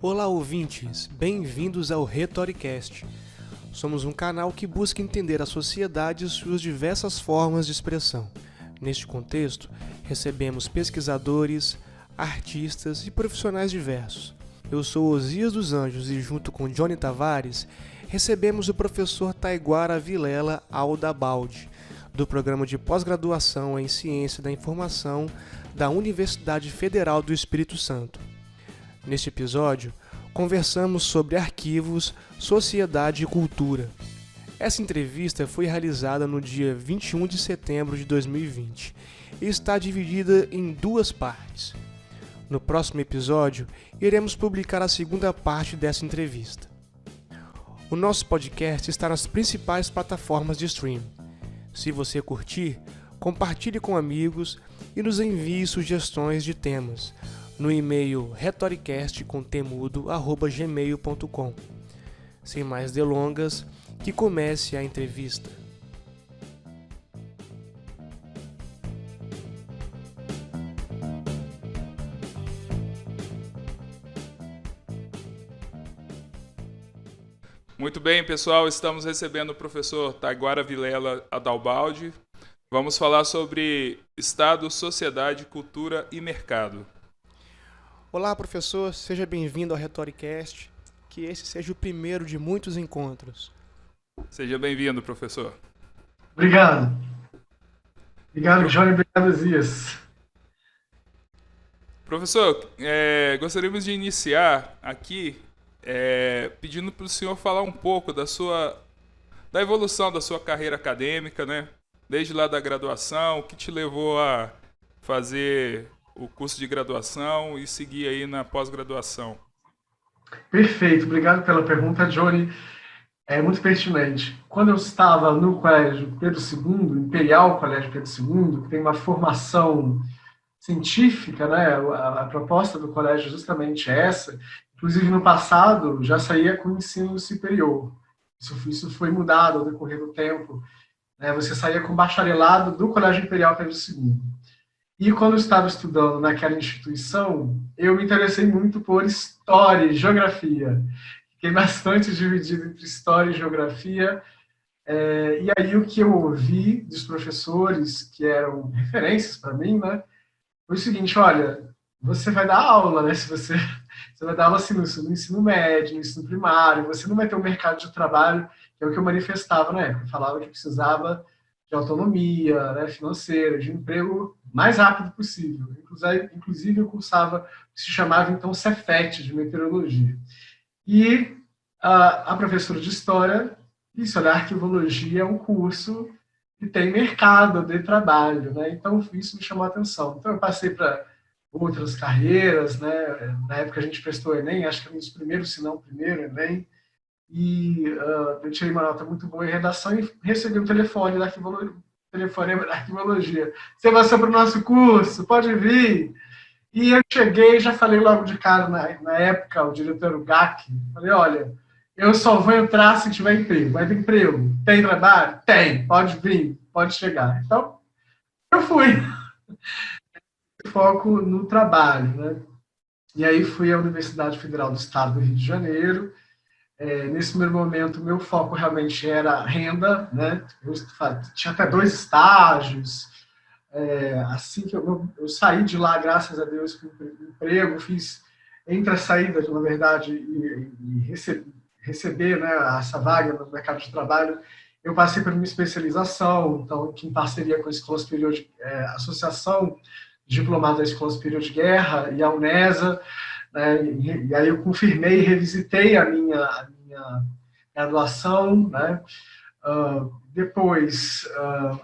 Olá, ouvintes! Bem-vindos ao Retoricast. Somos um canal que busca entender a sociedade e suas diversas formas de expressão. Neste contexto, recebemos pesquisadores, artistas e profissionais diversos. Eu sou Osias dos Anjos e, junto com Johnny Tavares, recebemos o professor Taiguara Vilela Aldabaldi, do Programa de Pós-Graduação em Ciência da Informação da Universidade Federal do Espírito Santo. Neste episódio, conversamos sobre arquivos, sociedade e cultura. Essa entrevista foi realizada no dia 21 de setembro de 2020 e está dividida em duas partes. No próximo episódio, iremos publicar a segunda parte dessa entrevista. O nosso podcast está nas principais plataformas de streaming. Se você curtir, compartilhe com amigos e nos envie sugestões de temas no e-mail retoricast@gmail.com. Sem mais delongas, que comece a entrevista. Muito bem, pessoal, estamos recebendo o professor Taiguara Vilela Aldabaldi. Vamos falar sobre Estado, Sociedade, Cultura e Mercado. Olá, professor, seja bem-vindo ao Retoricast, que esse seja o primeiro de muitos encontros. Seja bem-vindo, professor. Obrigado. Obrigado, Johnny. Obrigado, Zias. Professor, gostaríamos de iniciar aqui pedindo para o senhor falar um pouco da evolução da sua carreira acadêmica, né? Desde lá da graduação, o que te levou a fazer o curso de graduação e seguir aí na pós-graduação. Perfeito, obrigado pela pergunta, Johnny. É muito pertinente. Quando eu estava no Colégio Pedro II, Imperial Colégio Pedro II, que tem uma formação científica, né? A proposta do colégio é justamente essa. Inclusive, no passado, já saía com o ensino superior. Isso foi mudado ao decorrer do tempo. Né? Você saía com bacharelado do Colégio Imperial Pedro II. E quando eu estava estudando naquela instituição, eu me interessei muito por história e geografia. Fiquei bastante dividido entre história e geografia. E aí o que eu ouvi dos professores, que eram referências para mim, né, foi o seguinte: olha, você vai dar aula, né? Você vai dar aula assim, no ensino médio, no ensino primário, você não vai ter um mercado de trabalho, que é o que eu manifestava na época. Eu falava que precisava de autonomia, né, financeira, de emprego mais rápido possível. Inclusive, eu cursava o que se chamava, então, Cefet, de meteorologia. E a professora de História disse: olha, a arquivologia é um curso que tem mercado de trabalho, né? Então, isso me chamou a atenção. Então, eu passei para outras carreiras, né? Na época, a gente prestou Enem, acho que era um dos primeiros, se não o primeiro Enem, e eu tirei uma nota muito boa em redação e recebi um telefone da arquivologia. Você vai para o nosso curso, pode vir. E eu cheguei, já falei logo de cara, na época, o diretor, o GAC, falei: olha, eu só vou entrar se tiver emprego. Vai ter emprego? Tem trabalho? Tem, pode vir, pode chegar. Então, eu fui. Foco no trabalho, né? E aí fui à Universidade Federal do Estado do Rio de Janeiro. Nesse primeiro momento, meu foco realmente era renda, né? Eu tinha até 2 estágios. Assim que eu saí de lá, graças a Deus, com emprego, fiz entre a saída, na verdade, e receber, né, essa vaga no mercado de trabalho, eu passei por uma especialização, então, em parceria com a Escola Superior Associação Diplomada da Escola Superior de Guerra e a UNESA. E aí eu confirmei e revisitei a minha graduação, né? Depois,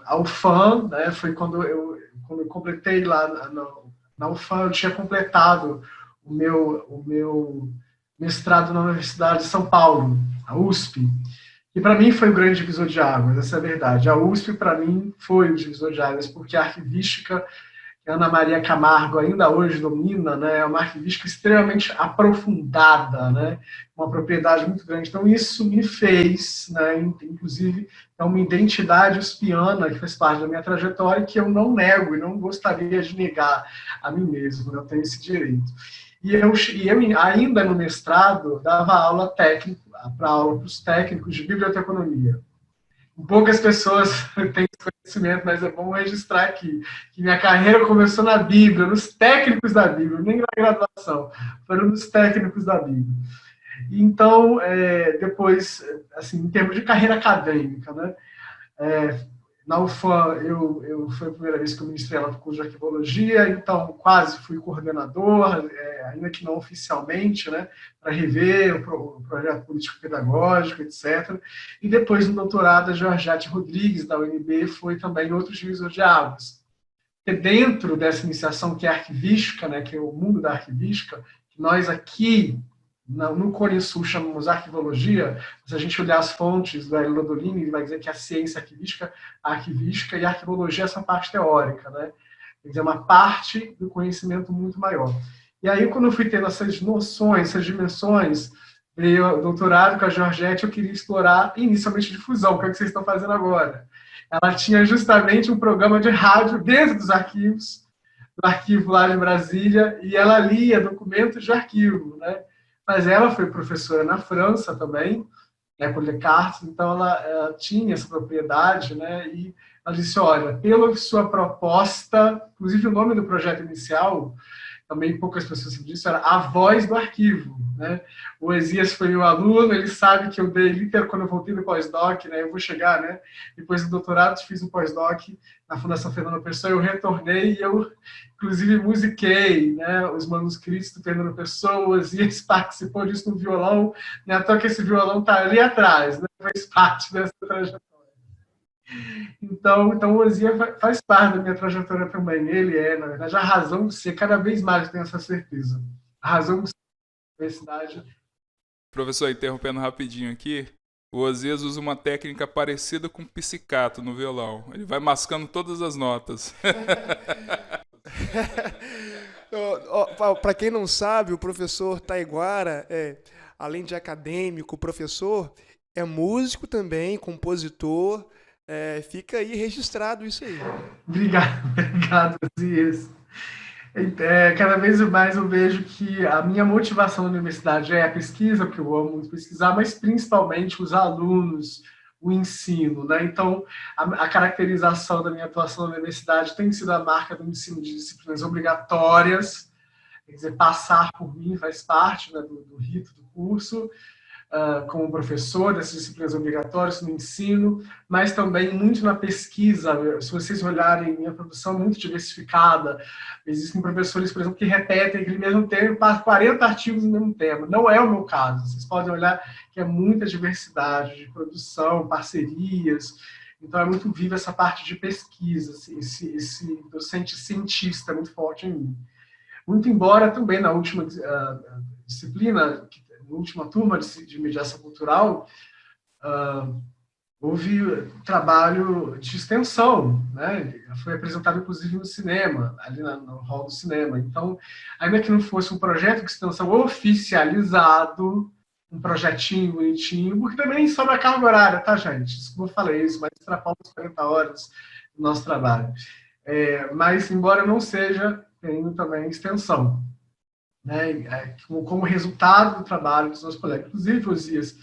a UFAM, né? Foi quando eu completei lá na UFAM, eu tinha completado o meu mestrado na Universidade de São Paulo, a USP, e para mim foi o grande divisor de águas, essa é a verdade. A USP, para mim, foi o divisor de águas, porque a arquivística que a Ana Maria Camargo ainda hoje domina, né, é uma arquivística extremamente aprofundada, né, uma propriedade muito grande. Então, isso me fez, né, inclusive, uma identidade uspiana que faz parte da minha trajetória, que eu não nego e não gostaria de negar a mim mesmo, né, eu tenho esse direito. E eu ainda no mestrado, dava aula técnica, para aula para os técnicos de biblioteconomia. Poucas pessoas têm esse conhecimento, mas é bom registrar aqui que minha carreira começou na Bíblia, nos técnicos da Bíblia, nem na graduação, foram nos técnicos da Bíblia. Então, depois, assim, em termos de carreira acadêmica, né? Na UFAM, foi a primeira vez que eu ministrei ela no curso de arquivologia, então quase fui coordenador, ainda que não oficialmente, né, para rever o projeto político-pedagógico, etc. E depois, no doutorado, a Georgette Rodrigues, da UNB, foi também outro divisor de águas. Porque dentro dessa iniciação que é arquivística, né, que é o mundo da arquivística, que nós aqui no Cone Sul chamamos arquivologia, se a gente olhar as fontes da Lodolini, ele vai dizer que a ciência arquivística e a arquivologia é essa parte teórica, né? Quer dizer, uma parte do conhecimento muito maior. E aí, quando eu fui tendo essas noções, essas dimensões, veio o doutorado com a Georgette, eu queria explorar inicialmente difusão, que é o que vocês estão fazendo agora. Ela tinha justamente um programa de rádio dentro dos arquivos, do arquivo lá de Brasília, e ela lia documentos de arquivo, né? Mas ela foi professora na França também, né, com Descartes, então ela tinha essa propriedade, né, e ela disse, olha, pela sua proposta, inclusive o nome do projeto inicial, também poucas pessoas sabem disso, era A Voz do Arquivo, né? O Esias foi meu aluno, ele sabe que eu dei literal quando eu voltei do pós-doc, né? Eu vou chegar, né? Depois do doutorado, fiz um pós-doc na Fundação Fernando Pessoa, eu retornei e eu, inclusive, musiquei, né? Os manuscritos do Fernando Pessoa, o Esias participou disso no violão, né? Até que esse violão está ali atrás, né? Faz parte dessa trajetória. Então o Ozia faz parte da minha trajetória também. Ele na verdade, a razão de ser, cada vez mais eu tenho essa certeza. A razão de ser da universidade. Professor, interrompendo rapidinho aqui, o Osias usa uma técnica parecida com pizzicato no violão. Ele vai mascando todas as notas. Para quem não sabe, o professor Taiguara, além de acadêmico, professor, é músico também, compositor. Fica aí registrado isso aí. Obrigado, Osias. Cada vez mais eu vejo que a minha motivação na universidade é a pesquisa, porque eu amo muito pesquisar, mas principalmente os alunos, o ensino, né? Então, a caracterização da minha atuação na universidade tem sido a marca do ensino de disciplinas obrigatórias, quer dizer, passar por mim faz parte, né, do rito do curso, como professor dessas disciplinas obrigatórias no ensino, mas também muito na pesquisa. Se vocês olharem, minha produção é muito diversificada. Existem professores, por exemplo, que repetem aquele mesmo tema, 40 artigos no mesmo tema. Não é o meu caso. Vocês podem olhar que é muita diversidade de produção, parcerias. Então, é muito viva essa parte de pesquisa, esse docente cientista muito forte em mim. Muito embora também na última disciplina, na última turma de mediação cultural, houve trabalho de extensão, né? Foi apresentado inclusive no cinema, ali no hall do cinema. Então, ainda que não fosse um projeto de extensão oficializado, um projetinho bonitinho, porque também sobra carga horária, tá, gente? Como eu falei isso, mas extrapola as 40 horas do nosso trabalho. Mas, embora não seja, tem também extensão, né? Como resultado do trabalho dos nossos colegas. Inclusive, Osias,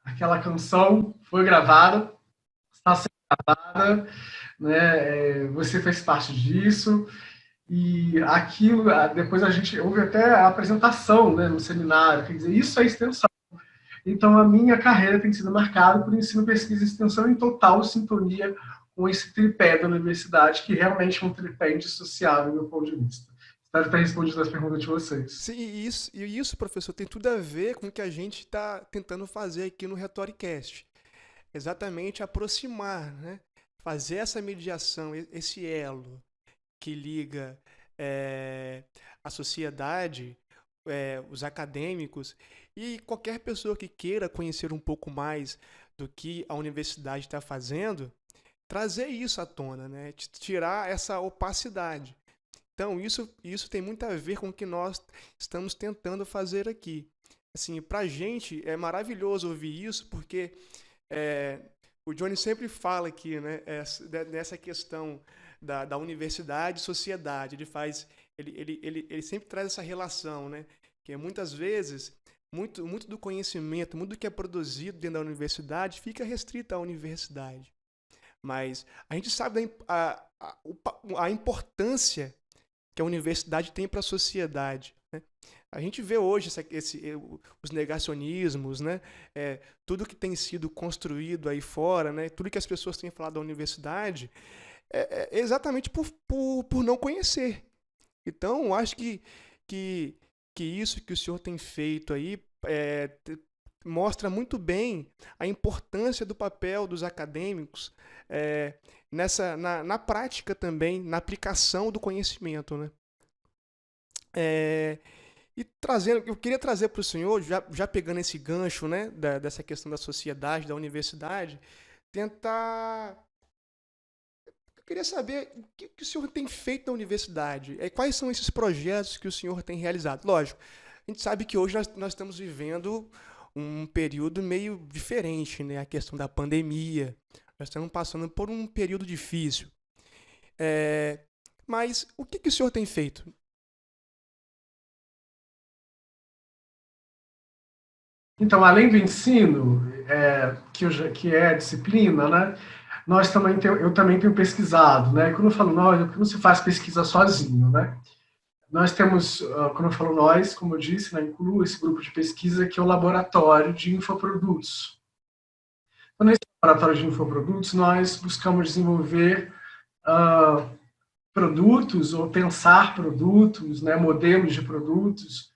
aquela canção foi gravada, está sendo gravada, né? Você fez parte disso, e aquilo, depois a gente houve até a apresentação, né, no seminário, quer dizer, isso é extensão. Então, a minha carreira tem sido marcada por ensino, pesquisa e extensão em total sintonia com esse tripé da universidade, que realmente é um tripé indissociável do meu ponto de vista. Espero ter respondido as perguntas de vocês. Sim, e isso, professor, tem tudo a ver com o que a gente está tentando fazer aqui no Retoricast. Exatamente aproximar, né? Fazer essa mediação, esse elo que liga a sociedade, os acadêmicos e qualquer pessoa que queira conhecer um pouco mais do que a universidade está fazendo, trazer isso à tona, né? Tirar essa opacidade. Então, isso tem muito a ver com o que nós estamos tentando fazer aqui. Assim, para a gente é maravilhoso ouvir isso, porque o Johnny sempre fala aqui, né, nessa questão da universidade e sociedade. Ele faz ele sempre traz essa relação, né? Que muitas vezes, muito do conhecimento, muito do que é produzido dentro da universidade fica restrito à universidade. Mas a gente sabe a importância que a universidade tem para a sociedade, né? A gente vê hoje os negacionismos, né? Tudo que tem sido construído aí fora, né? Tudo que as pessoas têm falado da universidade é exatamente por não conhecer. Então, eu acho que isso que o senhor tem feito aí mostra muito bem a importância do papel dos acadêmicos na prática também, na aplicação do conhecimento, né? Eu queria trazer para o senhor, já pegando esse gancho, né, dessa questão da sociedade, da universidade, eu queria saber o que o senhor tem feito na universidade, quais são esses projetos que o senhor tem realizado. Lógico, a gente sabe que hoje nós estamos vivendo um período meio diferente, né, a questão da pandemia, nós estamos passando por um período difícil. Mas o que o senhor tem feito? Então, além do ensino, que é a disciplina, né, eu também tenho pesquisado, né? Quando eu falo nós, não se faz pesquisa sozinho, né? Nós temos, quando eu falo nós, como eu disse, né, incluo esse grupo de pesquisa que é o Laboratório de Infoprodutos. Então, nesse Laboratório de Infoprodutos, nós buscamos desenvolver produtos ou pensar produtos, né, modelos de produtos.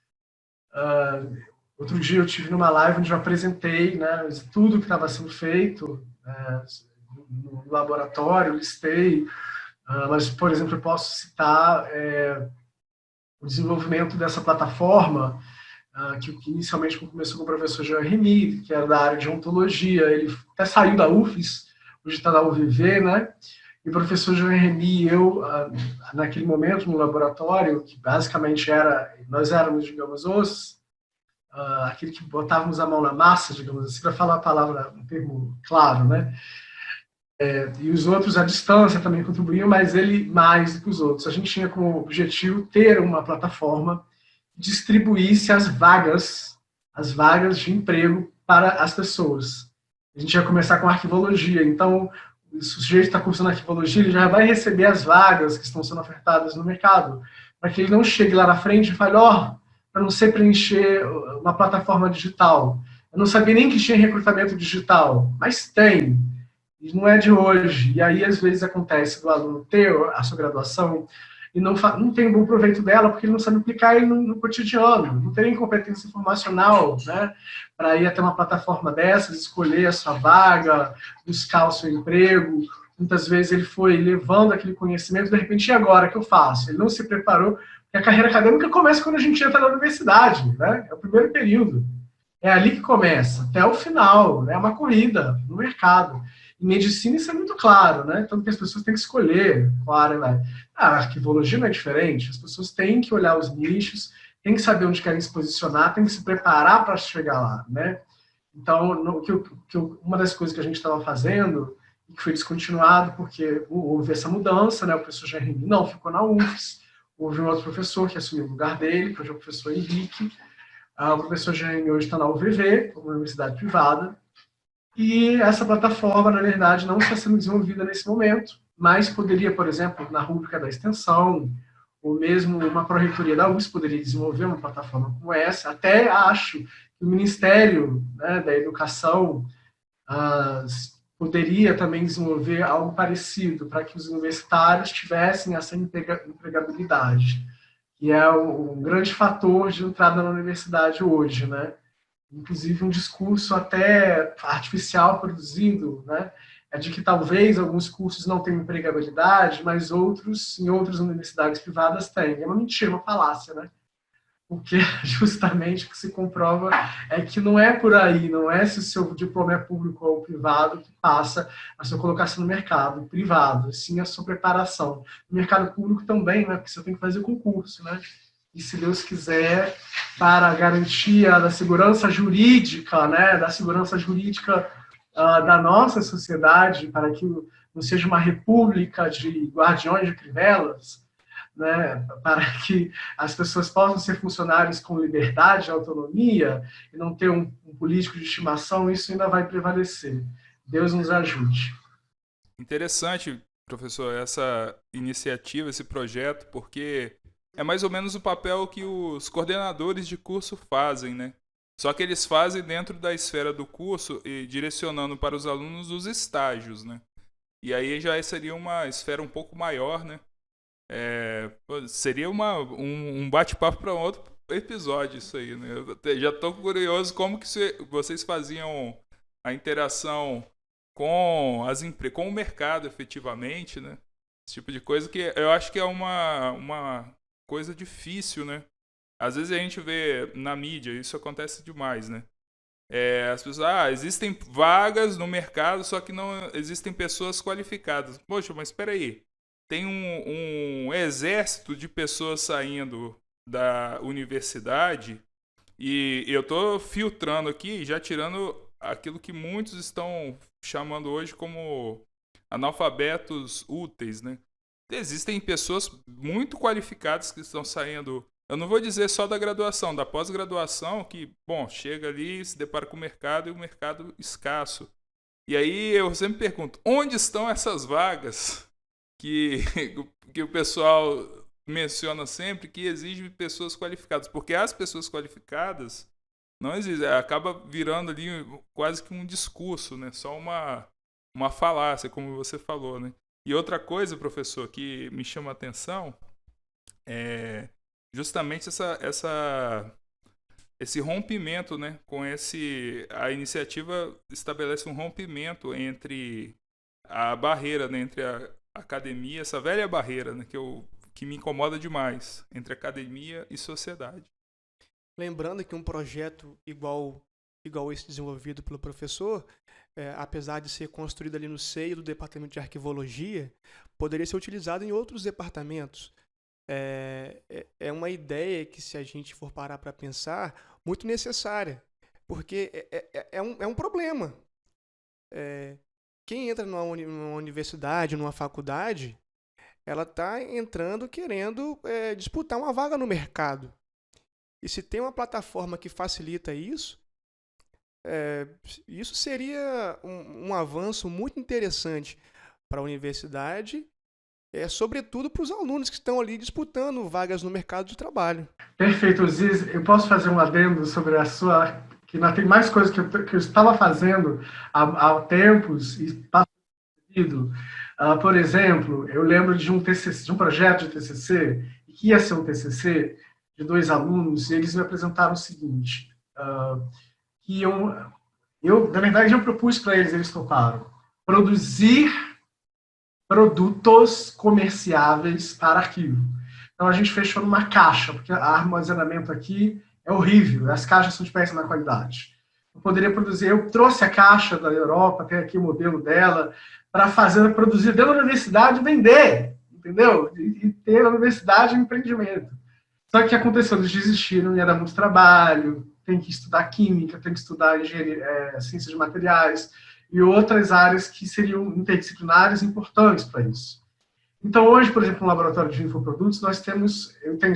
Outro dia eu tive numa live onde eu apresentei, né, tudo que estava sendo feito no laboratório, listei, mas, por exemplo, eu posso citar o desenvolvimento dessa plataforma, que inicialmente começou com o professor Jean Remy, que era da área de ontologia, ele até saiu da UFES, hoje está na UVV, né? E o professor Jean Remy e eu, naquele momento, no laboratório, que basicamente nós éramos, digamos, aquele que botávamos a mão na massa, digamos assim, para falar a palavra, um termo claro, né? E os outros à distância também contribuíam, mas ele mais do que os outros. A gente tinha como objetivo ter uma plataforma que distribuísse as vagas de emprego para as pessoas. A gente ia começar com arquivologia, então o sujeito está cursando arquivologia, ele já vai receber as vagas que estão sendo ofertadas no mercado, para que ele não chegue lá na frente e fale, para não sei preencher uma plataforma digital. Eu não sabia nem que tinha recrutamento digital, mas tem. E não é de hoje. E aí, às vezes, acontece do aluno ter a sua graduação e não tem um bom proveito dela porque ele não sabe aplicar ele no cotidiano, não tem competência informacional, né, para ir até uma plataforma dessas, escolher a sua vaga, buscar o seu emprego. Muitas vezes ele foi levando aquele conhecimento, de repente, e agora, o que eu faço? Ele não se preparou, porque a carreira acadêmica começa quando a gente entra na universidade, né? É o primeiro período. É ali que começa, até o final, né? É uma corrida no mercado. Em medicina isso é muito claro, né? Tanto que as pessoas têm que escolher qual área vai. A arquivologia não é diferente, as pessoas têm que olhar os nichos, têm que saber onde querem se posicionar, têm que se preparar para chegar lá, né? Então, uma das coisas que a gente estava fazendo, e que foi descontinuado porque houve essa mudança, né? O professor Jeremy não ficou na UFES, houve um outro professor que assumiu o lugar dele, que hoje é o professor Henrique. O professor Jeremy hoje está na UVV, uma universidade privada, e essa plataforma, na verdade, não está sendo desenvolvida nesse momento, mas poderia, por exemplo, na rúbrica da extensão, ou mesmo uma pró-reitoria da UFES poderia desenvolver uma plataforma como essa. Até acho que o Ministério, né, da Educação poderia também desenvolver algo parecido para que os universitários tivessem essa empregabilidade, que é um grande fator de entrada na universidade hoje, né? Inclusive um discurso até artificial produzido, né, é de que talvez alguns cursos não tenham empregabilidade, mas outros, em outras universidades privadas, têm. É uma mentira, uma falácia, né? Porque justamente o que se comprova é que não é por aí, não é se o seu diploma é público ou privado que passa a sua colocação no mercado privado, sim a sua preparação. No mercado público também, né, porque você tem que fazer concurso, né? E, se Deus quiser, para a garantia da segurança jurídica, né, da segurança jurídica da nossa sociedade, para que não seja uma república de guardiões de crivelas, né, para que as pessoas possam ser funcionários com liberdade e autonomia e não ter um político de estimação, isso ainda vai prevalecer. Deus nos ajude. Interessante, professor, essa iniciativa, esse projeto, porque é mais ou menos o papel que os coordenadores de curso fazem, né? Só que eles fazem dentro da esfera do curso e direcionando para os alunos os estágios, né? E aí já seria uma esfera um pouco maior, né? Seria um bate-papo para outro episódio isso aí, né? Eu já estou curioso como que vocês faziam a interação com o mercado efetivamente, né? Esse tipo de coisa que eu acho que é uma coisa difícil, né? Às vezes a gente vê na mídia, isso acontece demais, né? As pessoas, existem vagas no mercado, só que não existem pessoas qualificadas. Poxa, mas espera aí. Tem um exército de pessoas saindo da universidade e eu estou filtrando aqui, já tirando aquilo que muitos estão chamando hoje como analfabetos úteis, né? Existem pessoas muito qualificadas que estão saindo. Eu não vou dizer só da graduação, da pós-graduação, que, bom, chega ali, se depara com o mercado e o mercado escasso. E aí eu sempre pergunto, onde estão essas vagas que, que o pessoal menciona sempre que exige pessoas qualificadas? Porque as pessoas qualificadas não existem, acaba virando ali quase que um discurso, né? Só uma falácia, como você falou, né? E outra coisa, professor, que me chama a atenção é justamente esse rompimento, né? A iniciativa estabelece um rompimento entre a barreira, né? Entre a academia, essa velha barreira, né? Que me incomoda demais, entre academia e sociedade. Lembrando que um projeto igual esse desenvolvido pelo professor, apesar de ser construído ali no seio do departamento de arquivologia, poderia ser utilizado em outros departamentos. É uma ideia que, se a gente for parar para pensar, muito necessária, porque é um problema. Quem entra numa universidade, numa faculdade, ela está entrando querendo disputar uma vaga no mercado. E se tem uma plataforma que facilita isso, isso seria um avanço muito interessante para a universidade, sobretudo para os alunos que estão ali disputando vagas no mercado de trabalho. Perfeito, Ziz. Eu posso fazer um adendo sobre a sua... que ainda tem mais coisas que eu estava fazendo há tempos e está sucedido. Por exemplo, eu lembro de um projeto de TCC, que ia ser um TCC de 2 alunos, e eles me apresentaram o seguinte, que na verdade, eu propus para eles toparam, produzir produtos comerciáveis para arquivo. Então, a gente fechou numa caixa, porque o armazenamento aqui é horrível, as caixas são de péssima qualidade. Eu trouxe a caixa da Europa, tem aqui o modelo dela, para produzir dentro da universidade e vender, entendeu? E ter na universidade um empreendimento. Só que o que aconteceu? Eles desistiram, ia dar muito trabalho, tem que estudar química, tem que estudar engenharia, ciências de materiais e outras áreas que seriam interdisciplinares importantes para isso. Então, hoje, por exemplo, no laboratório de infoprodutos, eu tenho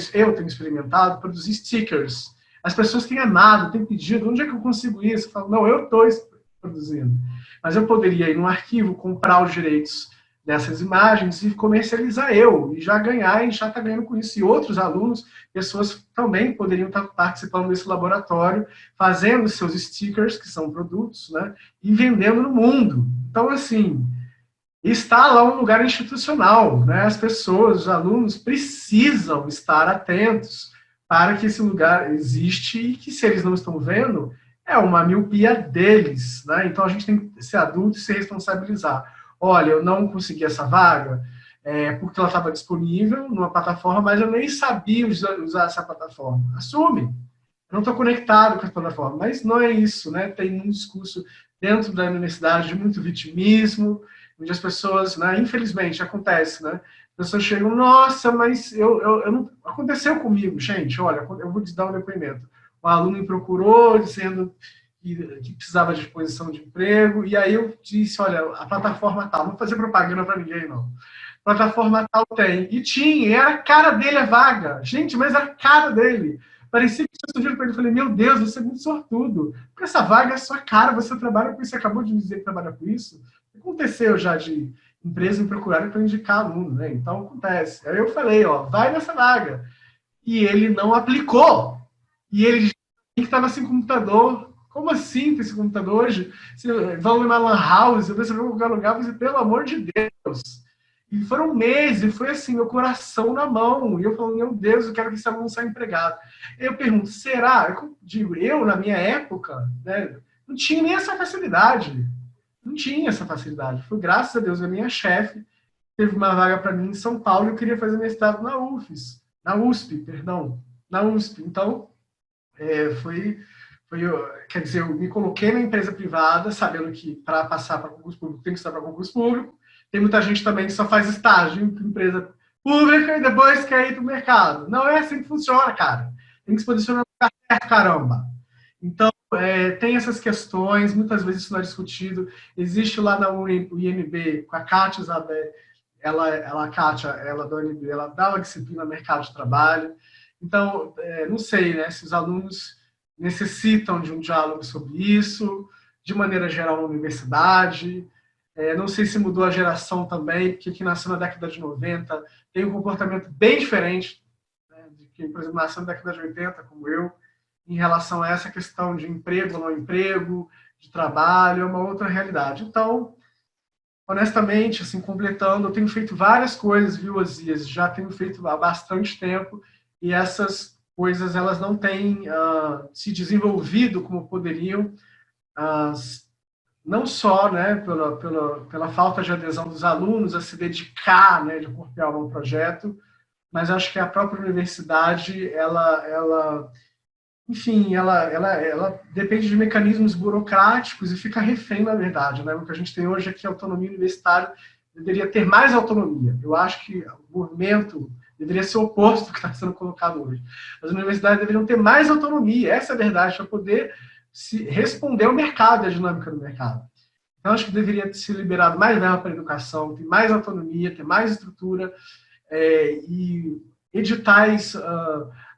experimentado produzir stickers. As pessoas têm amado, têm pedido, onde é que eu consigo isso? Eu falo, não, eu estou produzindo. Mas eu poderia ir no arquivo, comprar os direitos dessas imagens e comercializar e já ganhar, e já está ganhando com isso. E outros alunos, pessoas também poderiam estar participando desse laboratório, fazendo seus stickers, que são produtos, né, e vendendo no mundo. Então, assim, está lá um lugar institucional, né? As pessoas, os alunos precisam estar atentos para que esse lugar existe e que, se eles não estão vendo, é uma miopia deles, né? Então, a gente tem que ser adulto e se responsabilizar. Olha, eu não consegui essa vaga porque ela estava disponível numa plataforma, mas eu nem sabia usar essa plataforma. Assume. Eu não estou conectado com a plataforma. Mas não é isso, né? Tem um discurso dentro da universidade de muito vitimismo, onde as pessoas, né, infelizmente, acontece, né? As pessoas chegam, nossa, mas eu não... Aconteceu comigo, gente, olha, eu vou te dar um depoimento. Um aluno me procurou dizendo que precisava de posição de emprego, e aí eu disse, olha, a plataforma tal, não vou fazer propaganda para ninguém, não. plataforma tal tem. E tinha, e era a cara dele a vaga. Gente, mas era a cara dele. Parecia que tinha surgido para ele. Eu falei, meu Deus, você é muito sortudo. Porque essa vaga é a sua cara, você trabalha com isso, você acabou de me dizer que trabalha com isso. Aconteceu já de empresa me procurarem para indicar aluno, né? Então acontece. Aí eu falei, ó, vai nessa vaga. E ele não aplicou. E ele disse que estava sem computador. Como assim tem esse computador hoje? Você vão numa lan house, você vai em qualquer lugar, você, pelo amor de Deus. E foram meses, e foi assim, meu coração na mão. E eu falando, meu Deus, eu quero que esse aluno saia empregado. Eu pergunto, será? Eu digo, eu, na minha época, né, não tinha nem essa facilidade. Não tinha essa facilidade. Foi graças a Deus, a minha chefe teve uma vaga para mim em São Paulo e eu queria fazer mestrado na UFES, na USP, perdão, na USP. Então, foi, quer dizer, eu me coloquei na empresa privada, sabendo que para passar para concurso público tem que estar para concurso público. Tem muita gente também que só faz estágio em empresa pública e depois quer ir para o mercado. Não é assim que funciona, cara. Tem que se posicionar no lugar certo, caramba. Então, tem essas questões, muitas vezes isso não é discutido. Existe lá na UNB, com a Kátia Isabel, a Kátia, ela da UNB, ela dá uma disciplina no mercado de trabalho. Então, não sei, né, se os alunos necessitam de um diálogo sobre isso, de maneira geral na universidade. Não sei se mudou a geração também, porque quem nasceu na década de 90 tem um comportamento bem diferente, né, de quem, por exemplo, nasceu na década de 80, como eu, em relação a essa questão de emprego ou não emprego, de trabalho, é uma outra realidade. Então, honestamente, assim, completando, eu tenho feito várias coisas, viu, Osias? Já tenho feito há bastante tempo, e essas coisas, elas não têm se desenvolvido como poderiam, não só, né, pela falta de adesão dos alunos a se dedicar, né, de corpo e alma ao projeto, mas acho que a própria universidade, enfim, ela depende de mecanismos burocráticos e fica refém, na verdade. Né? O que a gente tem hoje aqui, a autonomia universitária, deveria ter mais autonomia. Eu acho que o movimento deveria ser o oposto do que está sendo colocado hoje. As universidades deveriam ter mais autonomia, essa é a verdade, para poder responder ao mercado, à dinâmica do mercado. Então, acho que deveria ser liberado mais verba para a educação, ter mais autonomia, ter mais estrutura, e editais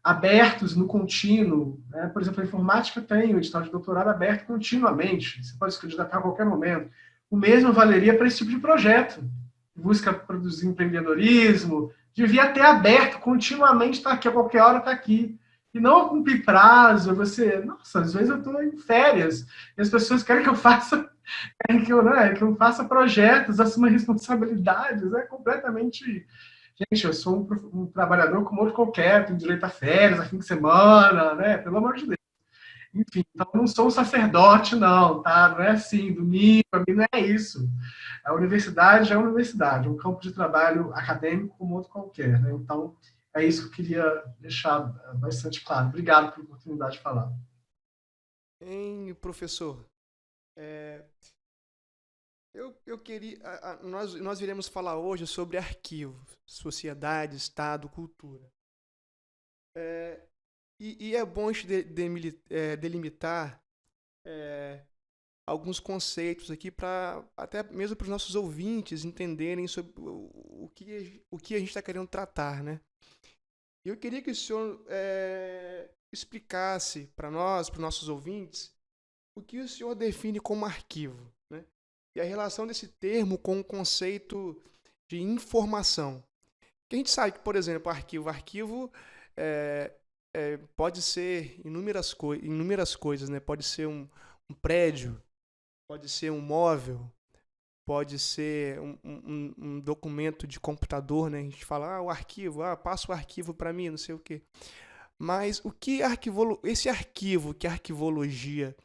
abertos no contínuo. Né? Por exemplo, a informática tem o edital de doutorado aberto continuamente. Você pode se candidatar a qualquer momento. O mesmo valeria para esse tipo de projeto. Busca produzir empreendedorismo, devia ter aberto continuamente, está aqui, a qualquer hora está aqui. E não cumprir prazo, nossa, às vezes eu estou em férias, e as pessoas querem que eu faça, que eu faça projetos, assuma responsabilidades, é completamente... Gente, eu sou um trabalhador como outro qualquer, tenho direito a férias, a fim de semana, né? Pelo amor de Deus. Enfim, então eu não sou um sacerdote, não, tá? Não é assim, domingo, para mim não é isso. A universidade é a universidade, é um campo de trabalho acadêmico como outro qualquer, né? Então, é isso que eu queria deixar bastante claro. Obrigado pela oportunidade de falar. Professor, eu queria. Nós iremos falar hoje sobre arquivo, sociedade, Estado, cultura. E é bom a gente delimitar alguns conceitos aqui, para até mesmo para os nossos ouvintes entenderem sobre o que a gente está querendo tratar, né? Eu queria que o senhor explicasse para nós, para os nossos ouvintes, o que o senhor define como arquivo, né? E a relação desse termo com o conceito de informação. Porque a gente sabe que, por exemplo, arquivo pode ser inúmeras coisas, né? Pode ser um prédio, pode ser um móvel, pode ser um documento de computador, né? A gente fala, o arquivo, passa o arquivo para mim, não sei o quê. Mas o que esse arquivo que a arquivologia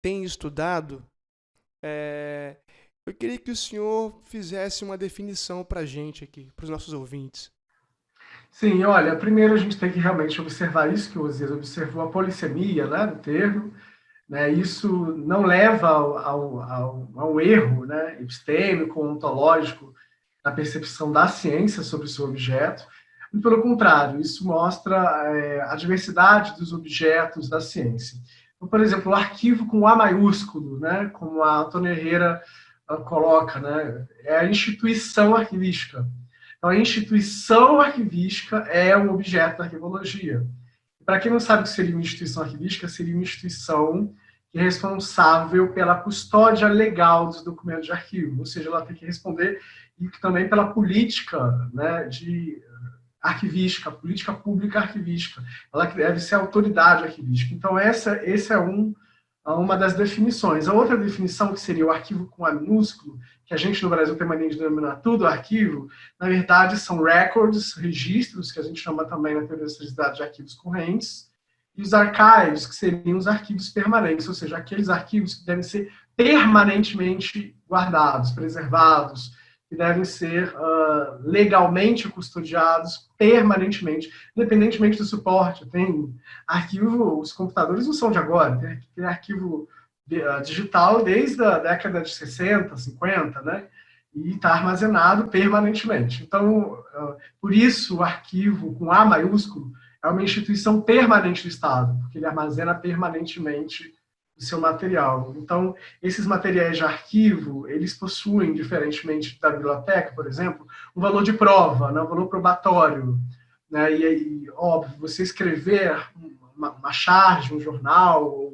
tem estudado, eu queria que o senhor fizesse uma definição para a gente aqui, para os nossos ouvintes. Sim, olha, primeiro a gente tem que realmente observar isso que o Osias observou, a polissemia, né, do termo. Né, isso não leva ao erro, né, epistêmico, ontológico, na percepção da ciência sobre o seu objeto. E, pelo contrário, isso mostra a diversidade dos objetos da ciência. Então, por exemplo, o arquivo com A maiúsculo, né, como a Antônia Herrera coloca, né, é a instituição arquivística. Então, a instituição arquivística é o objeto da arquivologia. Para quem não sabe o que seria uma instituição arquivística, seria uma instituição que é responsável pela custódia legal dos documentos de arquivo, ou seja, ela tem que responder e também pela política, né, de arquivística, política pública arquivística. Ela deve ser autoridade arquivística. Então, essa é uma das definições. A outra definição, que seria o arquivo com A minúsculo, que a gente no Brasil tem mania de denominar tudo arquivo, na verdade são records, registros, que a gente chama também na teoria da historicidade de arquivos correntes, e os archives, que seriam os arquivos permanentes, ou seja, aqueles arquivos que devem ser permanentemente guardados, preservados, que devem ser legalmente custodiados permanentemente, independentemente do suporte. Tem arquivo, os computadores não são de agora, tem arquivo digital desde a década de 60, 50, né? E está armazenado permanentemente. Então, por isso, o arquivo com A maiúsculo é uma instituição permanente do Estado, porque ele armazena permanentemente o seu material. Então, esses materiais de arquivo, eles possuem, diferentemente da biblioteca, por exemplo, um valor de prova, né, um valor probatório. Né, e, óbvio, você escrever uma charge, um jornal,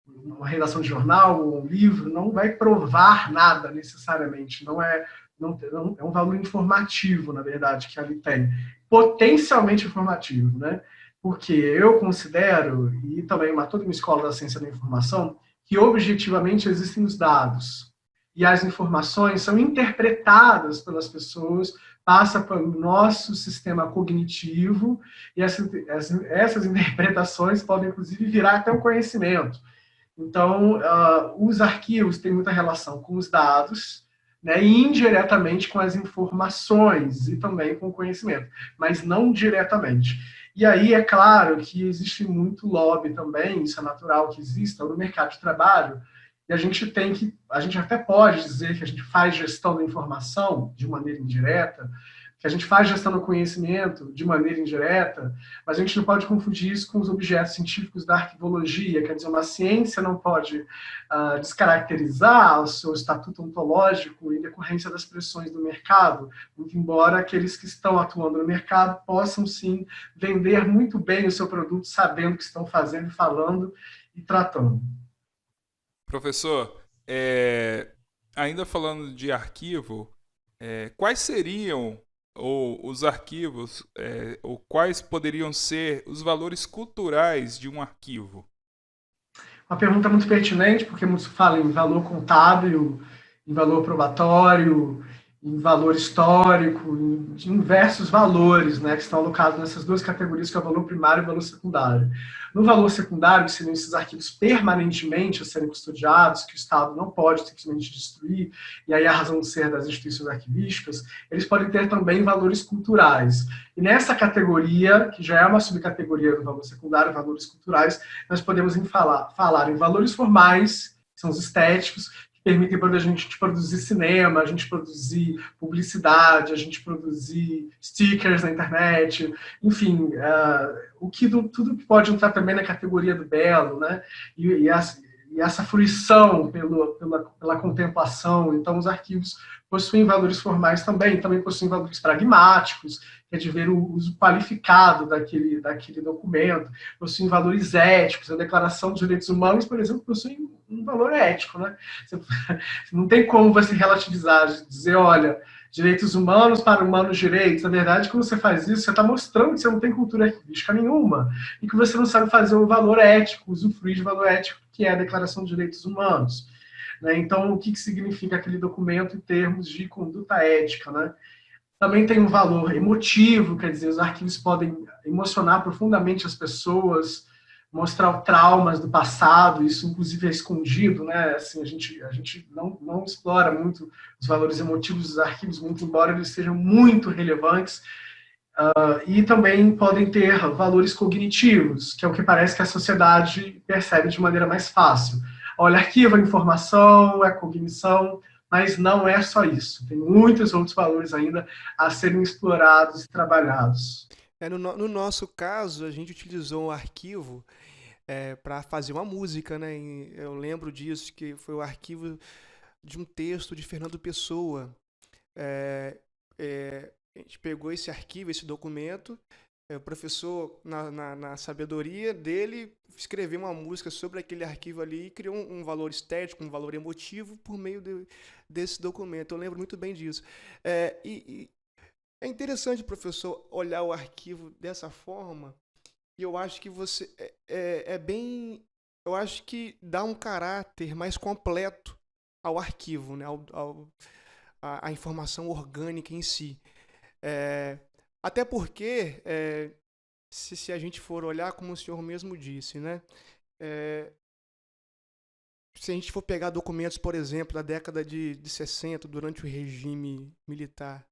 uma redação de jornal ou um livro, não vai provar nada necessariamente. Não é um valor informativo, na verdade, que ali tem. Potencialmente informativo, né? Porque eu considero, e também toda uma escola da ciência da informação, que objetivamente existem os dados. E as informações são interpretadas pelas pessoas, passa pelo nosso sistema cognitivo, e essas interpretações podem, inclusive, virar até um conhecimento. Então, os arquivos têm muita relação com os dados, né, e indiretamente com as informações e também com o conhecimento, mas não diretamente. E aí é claro que existe muito lobby também, isso é natural que exista no mercado de trabalho, e a gente até pode dizer que a gente faz gestão da informação de maneira indireta, que a gente faz gestão do conhecimento de maneira indireta, mas a gente não pode confundir isso com os objetos científicos da arquivologia. Quer dizer, uma ciência não pode descaracterizar o seu estatuto ontológico em decorrência das pressões do mercado, muito embora aqueles que estão atuando no mercado possam, sim, vender muito bem o seu produto, sabendo o que estão fazendo, falando e tratando. Professor, ainda falando de arquivo, quais seriam ou os arquivos, ou quais poderiam ser os valores culturais de um arquivo? Uma pergunta muito pertinente, porque muitos falam em valor contábil, em valor probatório, em valor histórico, em diversos valores, né, que estão alocados nessas duas categorias, que é o valor primário e o valor secundário. No valor secundário, que seriam esses arquivos permanentemente a serem custodiados, que o Estado não pode simplesmente destruir, e aí a razão de ser das instituições arquivísticas, eles podem ter também valores culturais. E nessa categoria, que já é uma subcategoria do valor secundário, valores culturais, nós podemos falar em valores formais, que são os estéticos, permitem para a gente produzir cinema, a gente produzir publicidade, a gente produzir stickers na internet, enfim, tudo que pode entrar também na categoria do belo, né? E essa fruição pela contemplação. Então, os arquivos possuem valores formais também possuem valores pragmáticos, que é de ver o uso qualificado daquele documento, possuem valores éticos. A Declaração dos Direitos Humanos, por exemplo, possui um valor ético, né? Não tem como você relativizar, dizer, olha, direitos humanos para humanos direitos. Na verdade, quando você faz isso, você está mostrando que você não tem cultura arquivística nenhuma e que você não sabe fazer o valor ético, usufruir de valor ético, que é a Declaração dos Direitos Humanos. Né? Então, o que significa aquele documento em termos de conduta ética, né? Também tem um valor emotivo, quer dizer, os arquivos podem emocionar profundamente as pessoas, mostrar traumas do passado, isso inclusive é escondido, né? Assim, a gente não explora muito os valores emotivos dos arquivos, muito embora eles sejam muito relevantes, e também podem ter valores cognitivos, que é o que parece que a sociedade percebe de maneira mais fácil. Olha, arquivo é informação, é cognição, mas não é só isso. Tem muitos outros valores ainda a serem explorados e trabalhados. No nosso caso, a gente utilizou um arquivo para fazer uma música, né? Eu lembro disso, que foi o arquivo de um texto de Fernando Pessoa. A gente pegou esse arquivo, esse documento, o professor, na sabedoria dele, escreveu uma música sobre aquele arquivo ali e criou um valor estético, um valor emotivo por meio desse documento. Eu lembro muito bem disso. E é interessante, professor, olhar o arquivo dessa forma, e eu acho que você bem. Eu acho que dá um caráter mais completo ao arquivo, né? A informação orgânica em si. Até porque, se a gente for olhar, como o senhor mesmo disse, né? Se a gente for pegar documentos, por exemplo, da década de 60, durante o regime militar,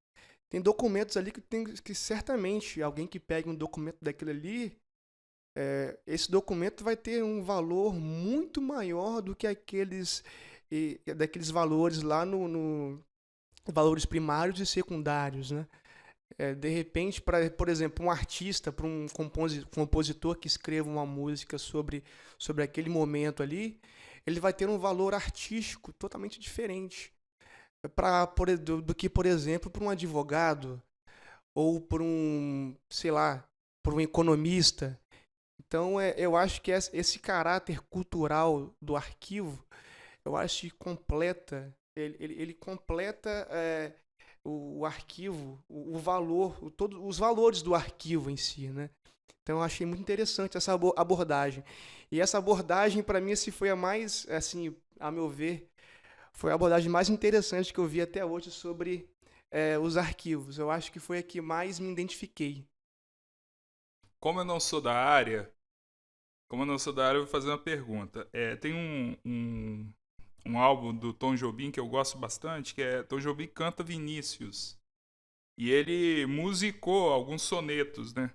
tem documentos ali que certamente alguém que pegue um documento daquele ali, esse documento vai ter um valor muito maior do que daqueles valores lá no valores primários e secundários, né? De repente, por exemplo, um artista, para um compositor que escreva uma música sobre aquele momento ali, ele vai ter um valor artístico totalmente diferente do que, por exemplo, para um advogado ou para sei lá, para um economista. Então, eu acho que esse caráter cultural do arquivo, eu acho que completa, ele completa o arquivo, o valor, todos os valores do arquivo em si, né? Então, eu achei muito interessante essa abordagem. E essa abordagem, para mim, foi a mais, assim, a meu ver, foi a abordagem mais interessante que eu vi até hoje sobre os arquivos. Eu acho que foi a que mais me identifiquei. Como eu não sou da área, eu vou fazer uma pergunta. Tem um álbum do Tom Jobim que eu gosto bastante, que é Tom Jobim Canta Vinícius. E ele musicou alguns sonetos, né?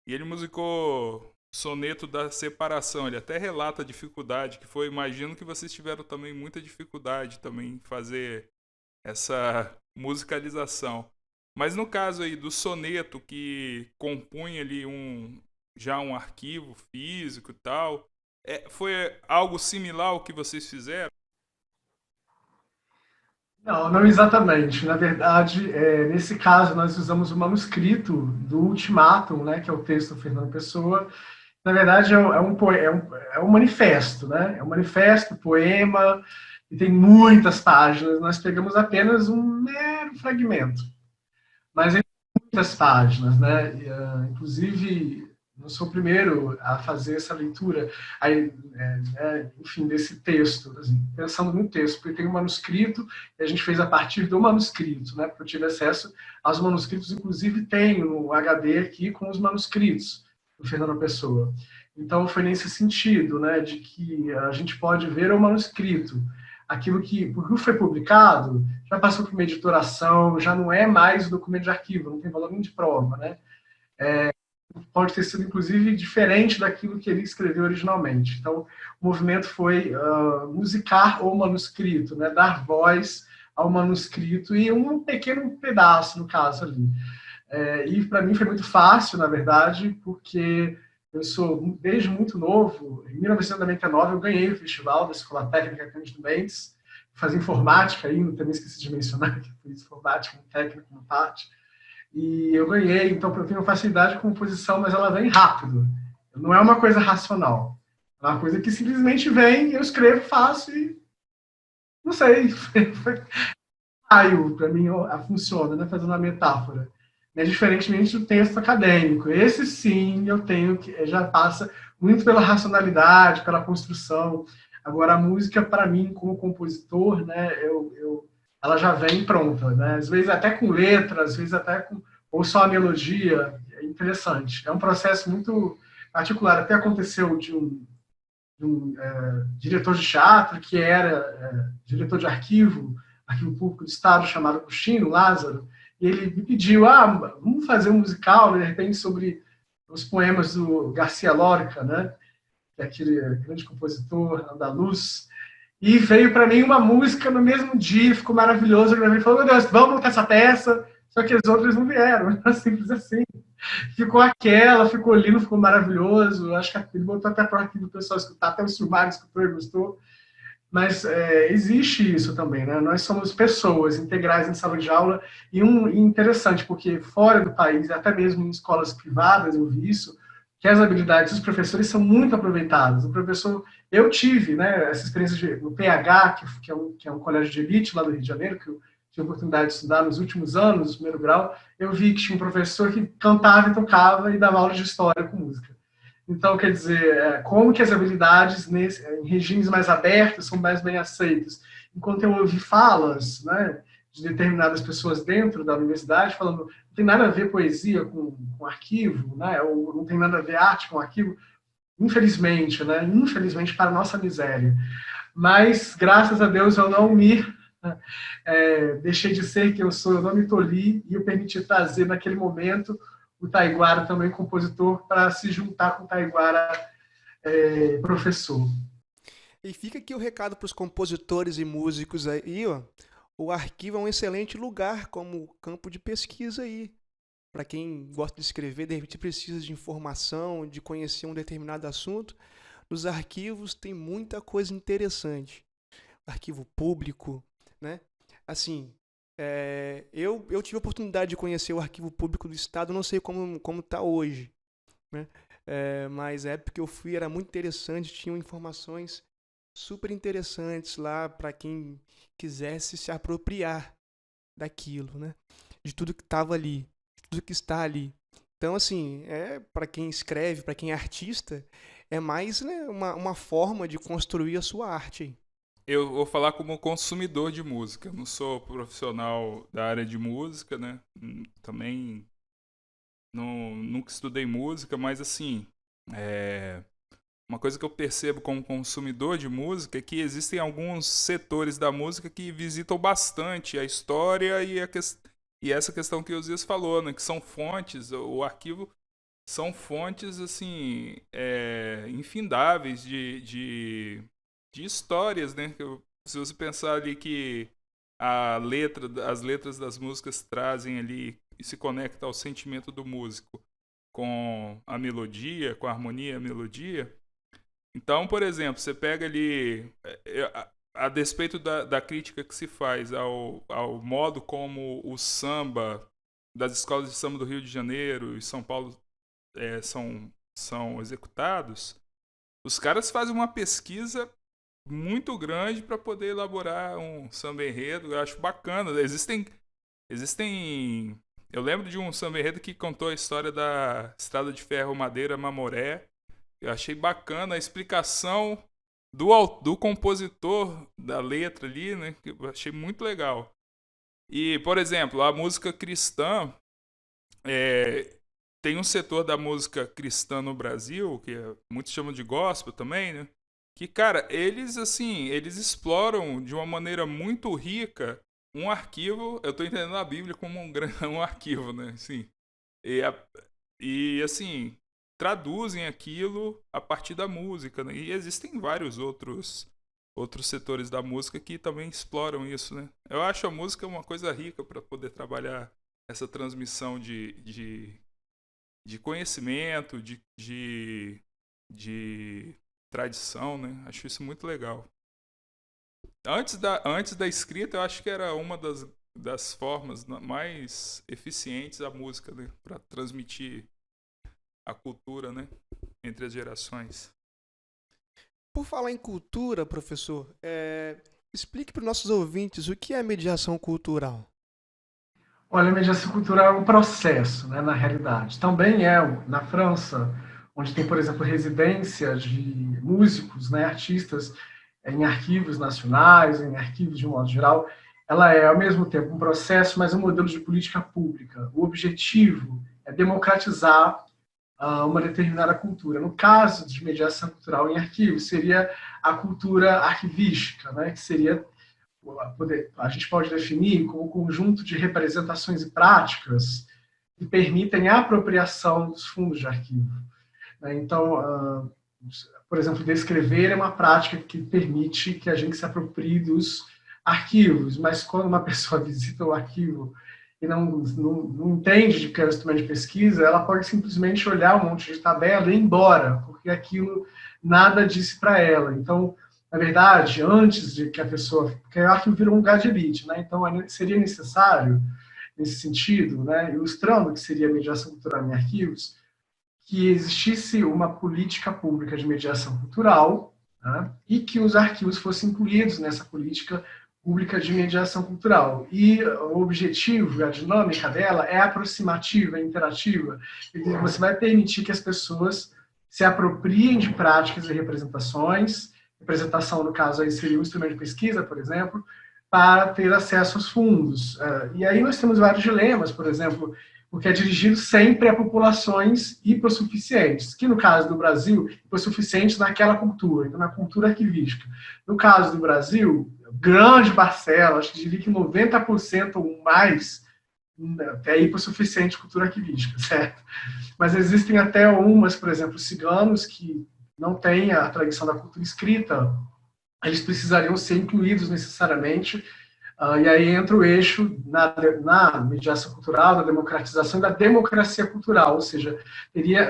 E ele musicou soneto da separação. Ele até relata a dificuldade que foi. Imagino que vocês tiveram também muita dificuldade também em fazer essa musicalização. Mas no caso aí do soneto que compunha ali já um arquivo físico e tal, foi algo similar ao que vocês fizeram? Não, não exatamente. Na verdade, nesse caso, nós usamos o manuscrito do Ultimátum, né, que é o texto do Fernando Pessoa. Na verdade, é um manifesto, né? É um manifesto, poema, e tem muitas páginas. Nós pegamos apenas um mero fragmento, mas tem muitas páginas, né? Inclusive, não sou o primeiro a fazer essa leitura, enfim, desse texto, assim, pensando no texto, porque tem um manuscrito e a gente fez a partir do manuscrito, né? Porque eu tive acesso aos manuscritos, inclusive tenho um HD aqui com os manuscritos do Fernando Pessoa. Então foi nesse sentido, né, de que a gente pode ver o manuscrito, aquilo que, porque foi publicado, já passou por uma editoração, já não é mais documento de arquivo, não tem valor nem de prova, né? Pode ter sido, inclusive, diferente daquilo que ele escreveu originalmente. Então, o movimento foi musicar o manuscrito, né? Dar voz ao manuscrito e um pequeno pedaço, no caso, ali. E, para mim, foi muito fácil, na verdade, porque eu sou, desde muito novo, em 1999, eu ganhei o festival da Escola Técnica Cândido Mendes, fazia informática ainda, também esqueci de mencionar que eu fiz informática, um técnico, uma parte. E eu ganhei, então eu tenho facilidade com composição, mas ela vem rápido. Não é uma coisa racional. É uma coisa que simplesmente vem, eu escrevo, faço e não sei. Para mim funciona, né? Fazendo uma metáfora. Diferentemente do texto acadêmico. Esse sim, eu tenho que já passa muito pela racionalidade, pela construção. Agora a música para mim como compositor, né? Ela já vem pronta, né? Às vezes até com letra, às vezes até ou só a melodia. É interessante. É um processo muito particular. Até aconteceu de um diretor de teatro que era diretor de arquivo público do Estado, chamado Agostinho Lázaro, e ele me pediu, vamos fazer um musical, de repente, sobre os poemas do Garcia Lorca, né? Que é aquele grande compositor andaluz. E veio para mim uma música no mesmo dia, ficou maravilhoso. Ele falou, meu Deus, vamos montar essa peça. Só que as outras não vieram, simples assim. Ficou aquela, ficou lindo, ficou maravilhoso. Acho que ele botou até para o arquivo do pessoal escutar, até o Silmar escutou e gostou. mas existe isso também, né? Nós somos pessoas integrais em sala de aula e interessante, porque fora do país, até mesmo em escolas privadas, eu vi isso, que as habilidades dos professores são muito aproveitadas. O professor, eu tive, né, essa experiência no PH, que é um colégio de elite lá do Rio de Janeiro, que eu tive a oportunidade de estudar nos últimos anos, no primeiro grau, eu vi que tinha um professor que cantava e tocava e dava aula de história com música. Então, quer dizer, como que as habilidades em regimes mais abertos são mais bem aceitas? Enquanto eu ouvi falas, né, de determinadas pessoas dentro da universidade falando não tem nada a ver poesia com arquivo, né, ou não tem nada a ver arte com arquivo, infelizmente, né, infelizmente para a nossa miséria. Mas, graças a Deus, eu não me deixei de ser quem eu sou, eu não me tolhi e eu permiti trazer naquele momento o Taiguara também compositor para se juntar com o Taiguara professor. E fica aqui o recado para os compositores e músicos aí, ó. O arquivo é um excelente lugar como campo de pesquisa aí. Para quem gosta de escrever, de repente precisa de informação, de conhecer um determinado assunto. Nos arquivos tem muita coisa interessante. Arquivo público, né? Assim, eu tive a oportunidade de conhecer o arquivo público do Estado, não sei como está hoje, né? Mas a época que eu fui era muito interessante, tinham informações super interessantes lá para quem quisesse se apropriar daquilo, né? De tudo que estava ali, de tudo que está ali. Então, assim, para quem escreve, para quem é artista, é mais, né, uma forma de construir a sua arte. Eu vou falar como consumidor de música. Eu não sou profissional da área de música, né? Também nunca estudei música, mas assim, uma coisa que eu percebo como consumidor de música é que existem alguns setores da música que visitam bastante a história e essa questão que o Zias falou, né? Que são fontes, o arquivo são fontes, assim, infindáveis de histórias, né? Se você pensar ali que as letras das músicas trazem ali e se conecta ao sentimento do músico com a melodia, com a harmonia, a melodia. Então, por exemplo, você pega ali, a despeito da crítica que se faz ao modo como o samba das escolas de samba do Rio de Janeiro e São Paulo são executados, os caras fazem uma pesquisa muito grande para poder elaborar um samba enredo. Eu acho bacana. Existem. Eu lembro de um samba enredo que contou a história da Estrada de Ferro Madeira Mamoré. Eu achei bacana a explicação do compositor da letra ali, né? Eu achei muito legal. E, por exemplo, a música cristã, tem um setor da música cristã no Brasil, que muitos chamam de gospel também, né? Que, cara, eles exploram de uma maneira muito rica um arquivo. Eu tô entendendo a Bíblia como um arquivo, né? Assim, e assim, traduzem aquilo a partir da música, né? E existem vários outros setores da música que também exploram isso, né? Eu acho a música uma coisa rica para poder trabalhar essa transmissão de conhecimento, de tradição, né? Acho isso muito legal. Antes da escrita, eu acho que era uma das formas mais eficientes da música, né? Para transmitir a cultura, né? Entre as gerações. Por falar em cultura, professor, explique para os nossos ouvintes o que é mediação cultural. Olha, a mediação cultural é um processo, né, na realidade. Também na França, onde tem, por exemplo, residência de músicos, né, artistas, em arquivos nacionais, em arquivos de um modo geral, ela é, ao mesmo tempo, um processo, mas um modelo de política pública. O objetivo é democratizar uma determinada cultura. No caso de mediação cultural em arquivos, seria a cultura arquivística, né, que seria, a gente pode definir como um conjunto de representações e práticas que permitem a apropriação dos fundos de arquivo. Então, por exemplo, descrever é uma prática que permite que a gente se aproprie dos arquivos, mas quando uma pessoa visita o arquivo e não entende de que é um instrumento de pesquisa, ela pode simplesmente olhar um monte de tabela e ir embora, porque aquilo nada disse para ela. Então, na verdade, antes de que a pessoa... Porque o arquivo virou um lugar de elite, né? Então seria necessário, nesse sentido, né, ilustrando o que seria a mediação cultural em arquivos, que existisse uma política pública de mediação cultural, né, e que os arquivos fossem incluídos nessa política pública de mediação cultural. E o objetivo, a dinâmica dela é aproximativa, é interativa. Você vai permitir que as pessoas se apropriem de práticas e representações. Representação, no caso, aí seria um instrumento de pesquisa, por exemplo, para ter acesso aos fundos. E aí nós temos vários dilemas, por exemplo, porque é dirigido sempre a populações hipossuficientes, que no caso do Brasil, hipossuficientes naquela cultura, então na cultura arquivística. No caso do Brasil, grande parcela, acho que diria que 90% ou mais, é hipossuficiente cultura arquivística, certo? Mas existem até umas, por exemplo, ciganos, que não têm a tradição da cultura escrita, eles precisariam ser incluídos necessariamente. E aí entra o eixo na mediação cultural, na democratização e da democracia cultural, ou seja,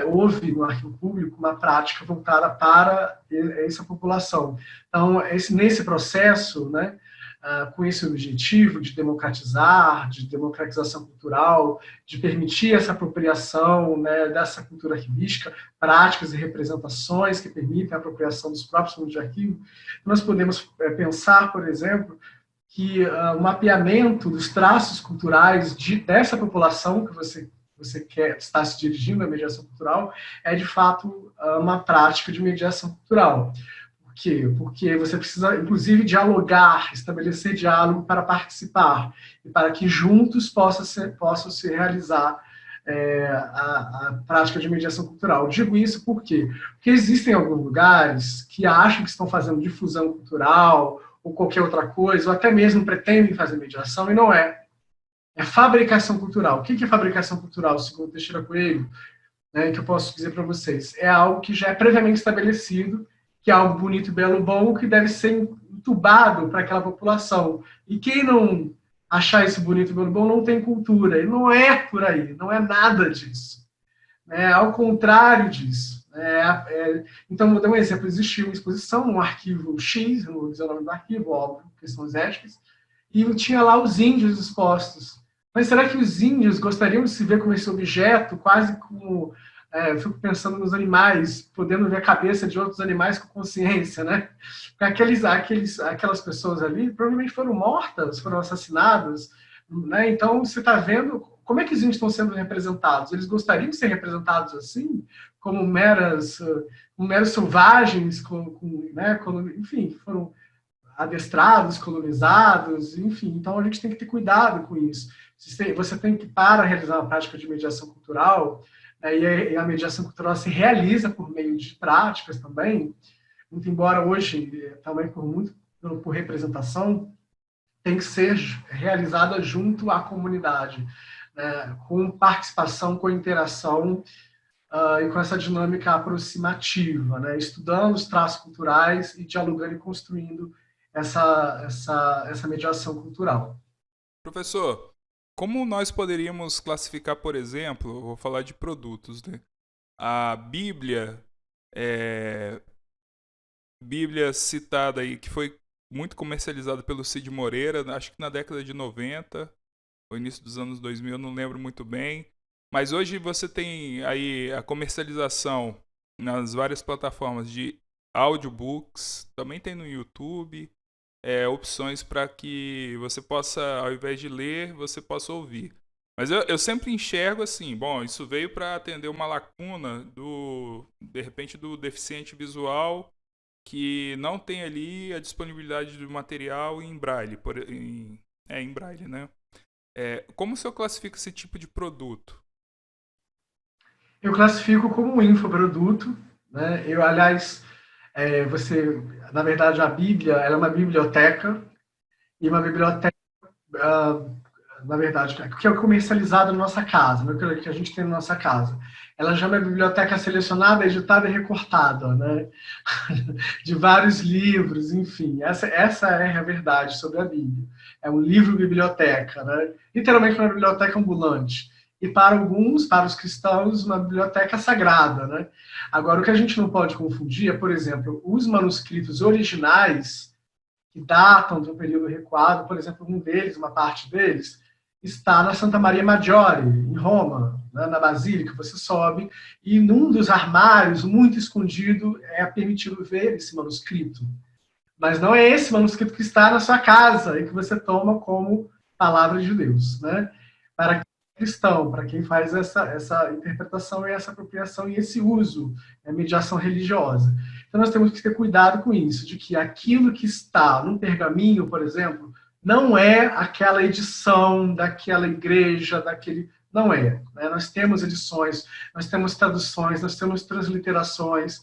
houve no arquivo público uma prática voltada para essa população. Então, nesse processo, né, com esse objetivo de democratizar, de democratização cultural, de permitir essa apropriação, né, dessa cultura arquivística, práticas e representações que permitem a apropriação dos próprios fundos de arquivo, nós podemos pensar, por exemplo, que o mapeamento dos traços culturais dessa população que você quer estar se dirigindo à mediação cultural é, de fato, uma prática de mediação cultural. Por quê? Porque você precisa, inclusive, dialogar, estabelecer diálogo para participar e para que juntos possam se realizar a prática de mediação cultural. Digo isso por quê? Porque existem alguns lugares que acham que estão fazendo difusão cultural ou qualquer outra coisa, ou até mesmo pretendem fazer mediação, e não é. É fabricação cultural. O que é fabricação cultural, segundo Teixeira Coelho, né, que eu posso dizer para vocês? É algo que já é previamente estabelecido, que é algo bonito, belo, bom, que deve ser entubado para aquela população. E quem não achar isso bonito, belo, bom, não tem cultura. E não é por aí, não é nada disso. É ao contrário disso. Então, vou dar um exemplo. Existiu uma exposição num arquivo X, não vou dizer o nome do arquivo, óbvio, questões éticas, e tinha lá os índios expostos. Mas será que os índios gostariam de se ver como esse objeto, quase como... eu fico pensando nos animais, podendo ver a cabeça de outros animais com consciência, né? Aquelas pessoas ali provavelmente foram mortas, foram assassinadas, né? Então, você está vendo como é que os índios estão sendo representados. Eles gostariam de ser representados assim, como meros selvagens, né? Enfim, foram adestrados, colonizados, enfim. Então, a gente tem que ter cuidado com isso. Você tem que, para realizar uma prática de mediação cultural, e a mediação cultural se realiza por meio de práticas também, muito embora hoje, também por representação, tem que ser realizada junto à comunidade, né, com participação, com interação e com essa dinâmica aproximativa, né, estudando os traços culturais e dialogando e construindo essa mediação cultural. Professor, como nós poderíamos classificar, por exemplo, vou falar de produtos, né? A Bíblia, Bíblia citada aí, que foi muito comercializada pelo Cid Moreira, acho que na década de 90, ou início dos anos 2000, eu não lembro muito bem. Mas hoje você tem aí a comercialização nas várias plataformas de audiobooks, também tem no YouTube, opções para que você possa, ao invés de ler, você possa ouvir. Mas eu sempre enxergo assim, bom, isso veio para atender uma lacuna de repente, do deficiente visual que não tem ali a disponibilidade do material em braille, em braille, né? Como o senhor classifica esse tipo de produto? Eu classifico como um infoproduto, né? Aliás, na verdade, a Bíblia, ela é uma biblioteca, e uma biblioteca, na verdade, que é comercializada na nossa casa, né? Que a gente tem na nossa casa. Ela já é uma biblioteca selecionada, editada e recortada, né? De vários livros, enfim. Essa é a verdade sobre a Bíblia. É um livro-biblioteca, né? Literalmente uma biblioteca ambulante. e para alguns, para os cristãos, uma biblioteca sagrada, né? Agora, o que a gente não pode confundir é, por exemplo, os manuscritos originais que datam de um período recuado, por exemplo, um deles, uma parte deles, está na Santa Maria Maggiore, em Roma, né, na Basílica, você sobe, e num dos armários, muito escondido, é permitido ver esse manuscrito. Mas não é esse manuscrito que está na sua casa e que você toma como palavra de Deus, né? Para quem é cristão, para quem faz essa interpretação e essa apropriação e esse uso, a mediação religiosa. Então nós temos que ter cuidado com isso, de que aquilo que está num pergaminho, por exemplo, não é aquela edição daquela igreja, daquele. Não é. Né? Nós temos edições, nós temos traduções, nós temos transliterações.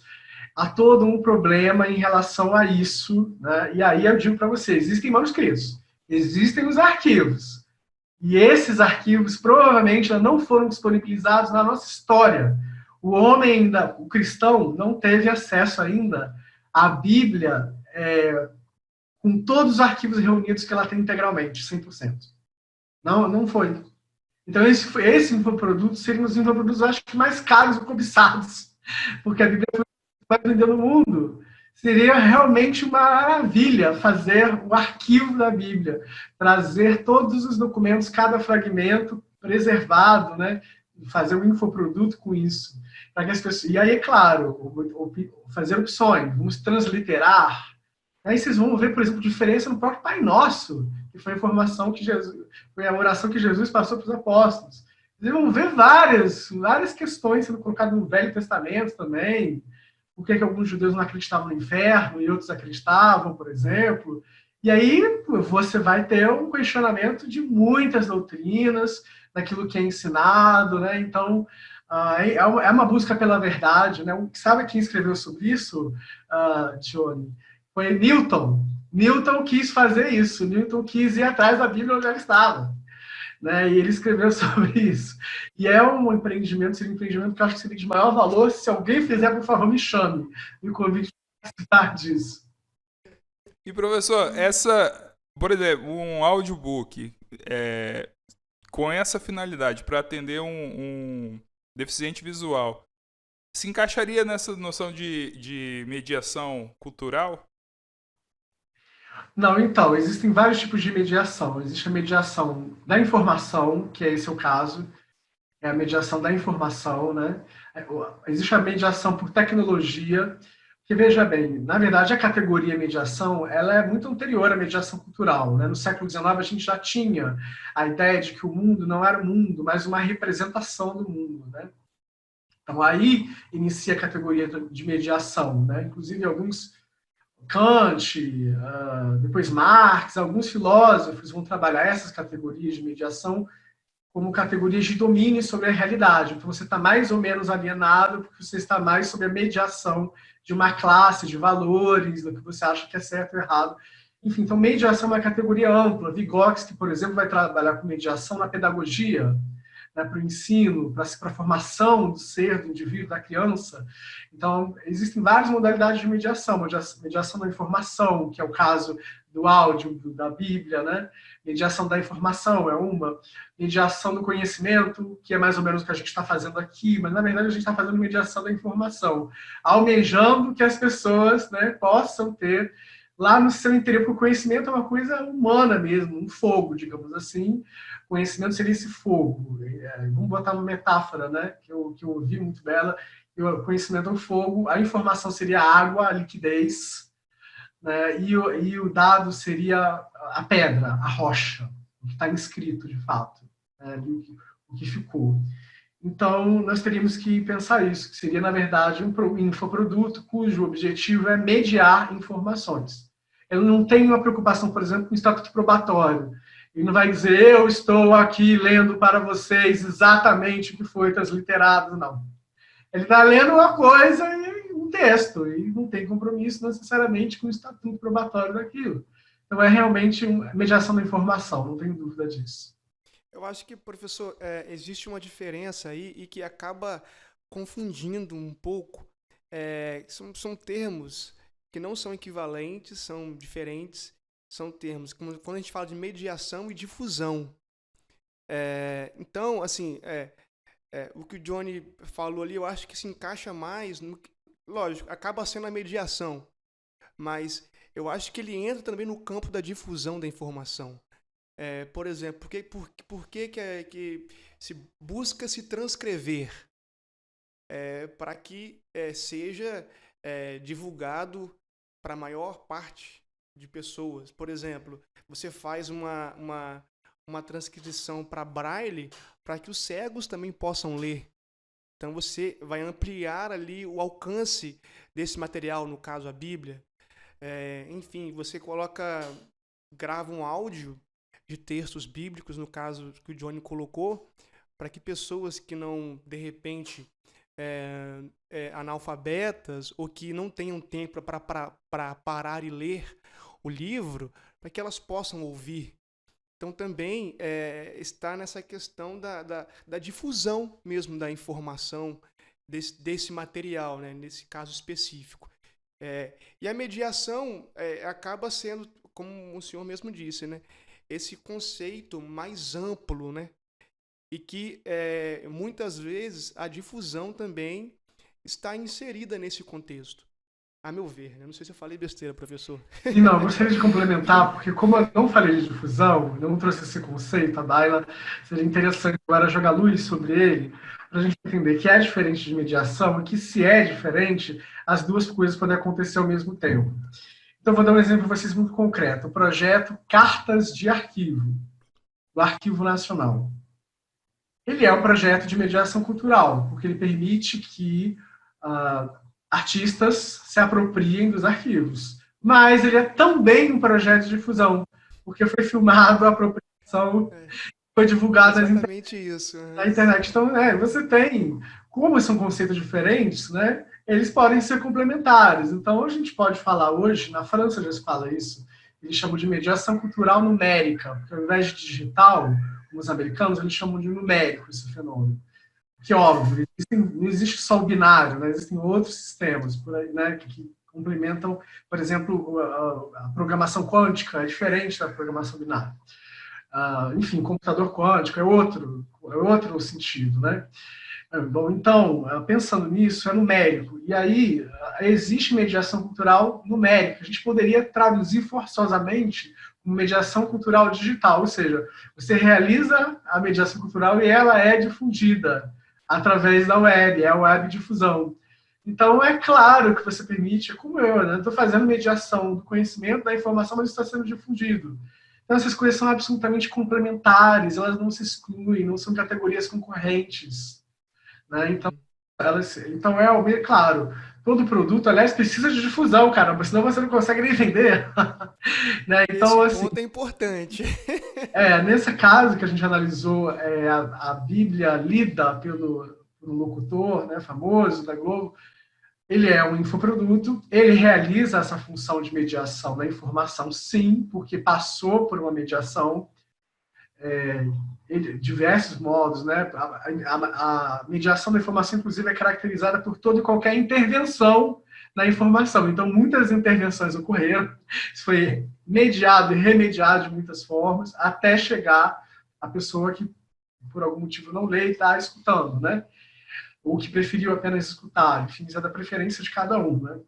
Há todo um problema em relação a isso. Né? E aí eu digo para vocês: existem manuscritos, existem os arquivos. E esses arquivos provavelmente não foram disponibilizados na nossa história. O homem ainda, o cristão, não teve acesso ainda à Bíblia com todos os arquivos reunidos que ela tem integralmente, 100%. Não foi. Então, esse infoproduto seria um dos infoprodutos, acho que, mais caros e cobiçados, porque a Bíblia foi mais vendida no mundo. Seria realmente uma maravilha fazer o arquivo da Bíblia, trazer todos os documentos, cada fragmento preservado, né? Fazer um infoproduto com isso. Para que as pessoas... E aí, é claro, fazer opções, vamos transliterar. Aí vocês vão ver, por exemplo, diferença no próprio Pai Nosso, que foi a informação que Jesus, foi a oração que Jesus passou para os apóstolos. Vocês vão ver várias questões sendo colocadas no Velho Testamento também. Por que alguns judeus não acreditavam no inferno e outros acreditavam, por exemplo. E aí você vai ter um questionamento de muitas doutrinas, daquilo que é ensinado, né? Então, é uma busca pela verdade, né? Sabe quem escreveu sobre isso, Johnny? Foi Newton. Newton quis fazer isso. Newton quis ir atrás da Bíblia onde ela estava. Né? E ele escreveu sobre isso. E é um empreendimento, seria um empreendimento que eu acho que seria de maior valor. Se alguém fizer, por favor, me chame. Me convide para participar disso. E, professor, por exemplo, um audiobook com essa finalidade para atender um deficiente visual, se encaixaria nessa noção de mediação cultural? Não, então, existem vários tipos de mediação. Existe a mediação da informação, que é esse o caso, é a mediação da informação, né? Existe a mediação por tecnologia, que veja bem, na verdade a categoria mediação, ela é muito anterior à mediação cultural, né? No século XIX a gente já tinha a ideia de que o mundo não era o mundo, mas uma representação do mundo, né? Então aí inicia a categoria de mediação, né? Inclusive alguns Kant, depois Marx, alguns filósofos vão trabalhar essas categorias de mediação como categorias de domínio sobre a realidade. Então você está mais ou menos alienado porque você está mais sob a mediação de uma classe, de valores, do que você acha que é certo ou errado. Enfim, então mediação é uma categoria ampla. Vygotsky, por exemplo, vai trabalhar com mediação na pedagogia, né, para o ensino, para a formação do ser, do indivíduo, da criança. Então, existem várias modalidades de mediação. Mediação da informação, que é o caso do áudio, da Bíblia, né? Mediação da informação é uma. Mediação do conhecimento, que é mais ou menos o que a gente está fazendo aqui, mas, na verdade, a gente está fazendo mediação da informação, almejando que as pessoas, né, possam ter lá no seu interior, porque o conhecimento é uma coisa humana mesmo, um fogo, digamos assim. O conhecimento seria esse fogo. Vamos botar uma metáfora, né, que eu ouvi muito bela. O conhecimento é o fogo, a informação seria a água, a liquidez, né, e o dado seria a pedra, a rocha, o que está inscrito de fato, né, o que ficou. Então, nós teríamos que pensar isso, que seria, na verdade, um infoproduto cujo objetivo é mediar informações. Ele não tem uma preocupação, por exemplo, com o estatuto probatório. Ele não vai dizer, eu estou aqui lendo para vocês exatamente o que foi transliterado, não. Ele está lendo uma coisa e um texto, e não tem compromisso necessariamente com o estatuto probatório daquilo. Então, é realmente uma mediação da informação, não tenho dúvida disso. Eu acho que, professor, existe uma diferença aí e que acaba confundindo um pouco. São termos que não são equivalentes, são diferentes, são termos. Quando a gente fala de mediação e difusão. Então, assim, o que o Johnny falou ali, eu acho que se encaixa mais lógico, acaba sendo a mediação, mas eu acho que ele entra também no campo da difusão da informação. Por exemplo, por que se busca se transcrever? Para que seja divulgado para a maior parte de pessoas. Por exemplo, você faz uma transcrição para Braille para que os cegos também possam ler. Então você vai ampliar ali o alcance desse material, no caso a Bíblia. Enfim, você grava um áudio de textos bíblicos, no caso que o Johnny colocou, para que pessoas que não, de repente, analfabetas ou que não tenham tempo para parar e ler o livro, para que elas possam ouvir. Então também está nessa questão da difusão mesmo da informação desse material, né, nesse caso específico. E a mediação acaba sendo, como o senhor mesmo disse, né, esse conceito mais amplo, né, e que muitas vezes a difusão também está inserida nesse contexto, a meu ver. Né? Não sei se eu falei besteira, professor. E não, eu gostaria de complementar, porque como eu não falei de difusão, não trouxe esse conceito, a Daila, seria interessante agora jogar luz sobre ele, para a gente entender que é diferente de mediação e que se é diferente, as duas coisas podem acontecer ao mesmo tempo. Então, vou dar um exemplo para vocês muito concreto. O projeto Cartas de Arquivo, do Arquivo Nacional. Ele é um projeto de mediação cultural, porque ele permite que artistas se apropriem dos arquivos. Mas ele é também um projeto de difusão, porque foi filmado a apropriação, foi divulgado exatamente isso. Na internet. Então, você tem, como são conceitos diferentes, né, eles podem ser complementares. Então, a gente pode falar hoje, na França já se fala isso, eles chamam de mediação cultural numérica, porque ao invés de digital, como os americanos, eles chamam de numérico esse fenômeno. Que, óbvio, não existe só o binário, né? Existem outros sistemas por aí, né, que complementam, por exemplo, a programação quântica é diferente da programação binária. Enfim, computador quântico é outro sentido, né? Bom, então, pensando nisso, é numérico. E aí, existe mediação cultural numérica. A gente poderia traduzir forçosamente como mediação cultural digital, ou seja, você realiza a mediação cultural e ela é difundida através da web, é a web difusão. Então, é claro que você permite, como eu, né? Estou fazendo mediação do conhecimento, da informação, mas está sendo difundido. Então, essas coisas são absolutamente complementares, elas não se excluem, não são categorias concorrentes. Né? Então, claro, todo produto, aliás, precisa de difusão, caramba, senão você não consegue nem vender. Né? Então, esse ponto é importante. Nesse caso que a gente analisou, a Bíblia lida pelo locutor, né, famoso da Globo, ele é um infoproduto, ele realiza essa função de mediação da informação, sim, porque passou por uma mediação, de diversos modos, né? A mediação da informação, inclusive, é caracterizada por toda e qualquer intervenção na informação. Então, muitas intervenções ocorreram, isso foi mediado e remediado de muitas formas, até chegar a pessoa que, por algum motivo, não lê e está escutando, né? Ou que preferiu apenas escutar. Enfim, isso é da preferência de cada um, né?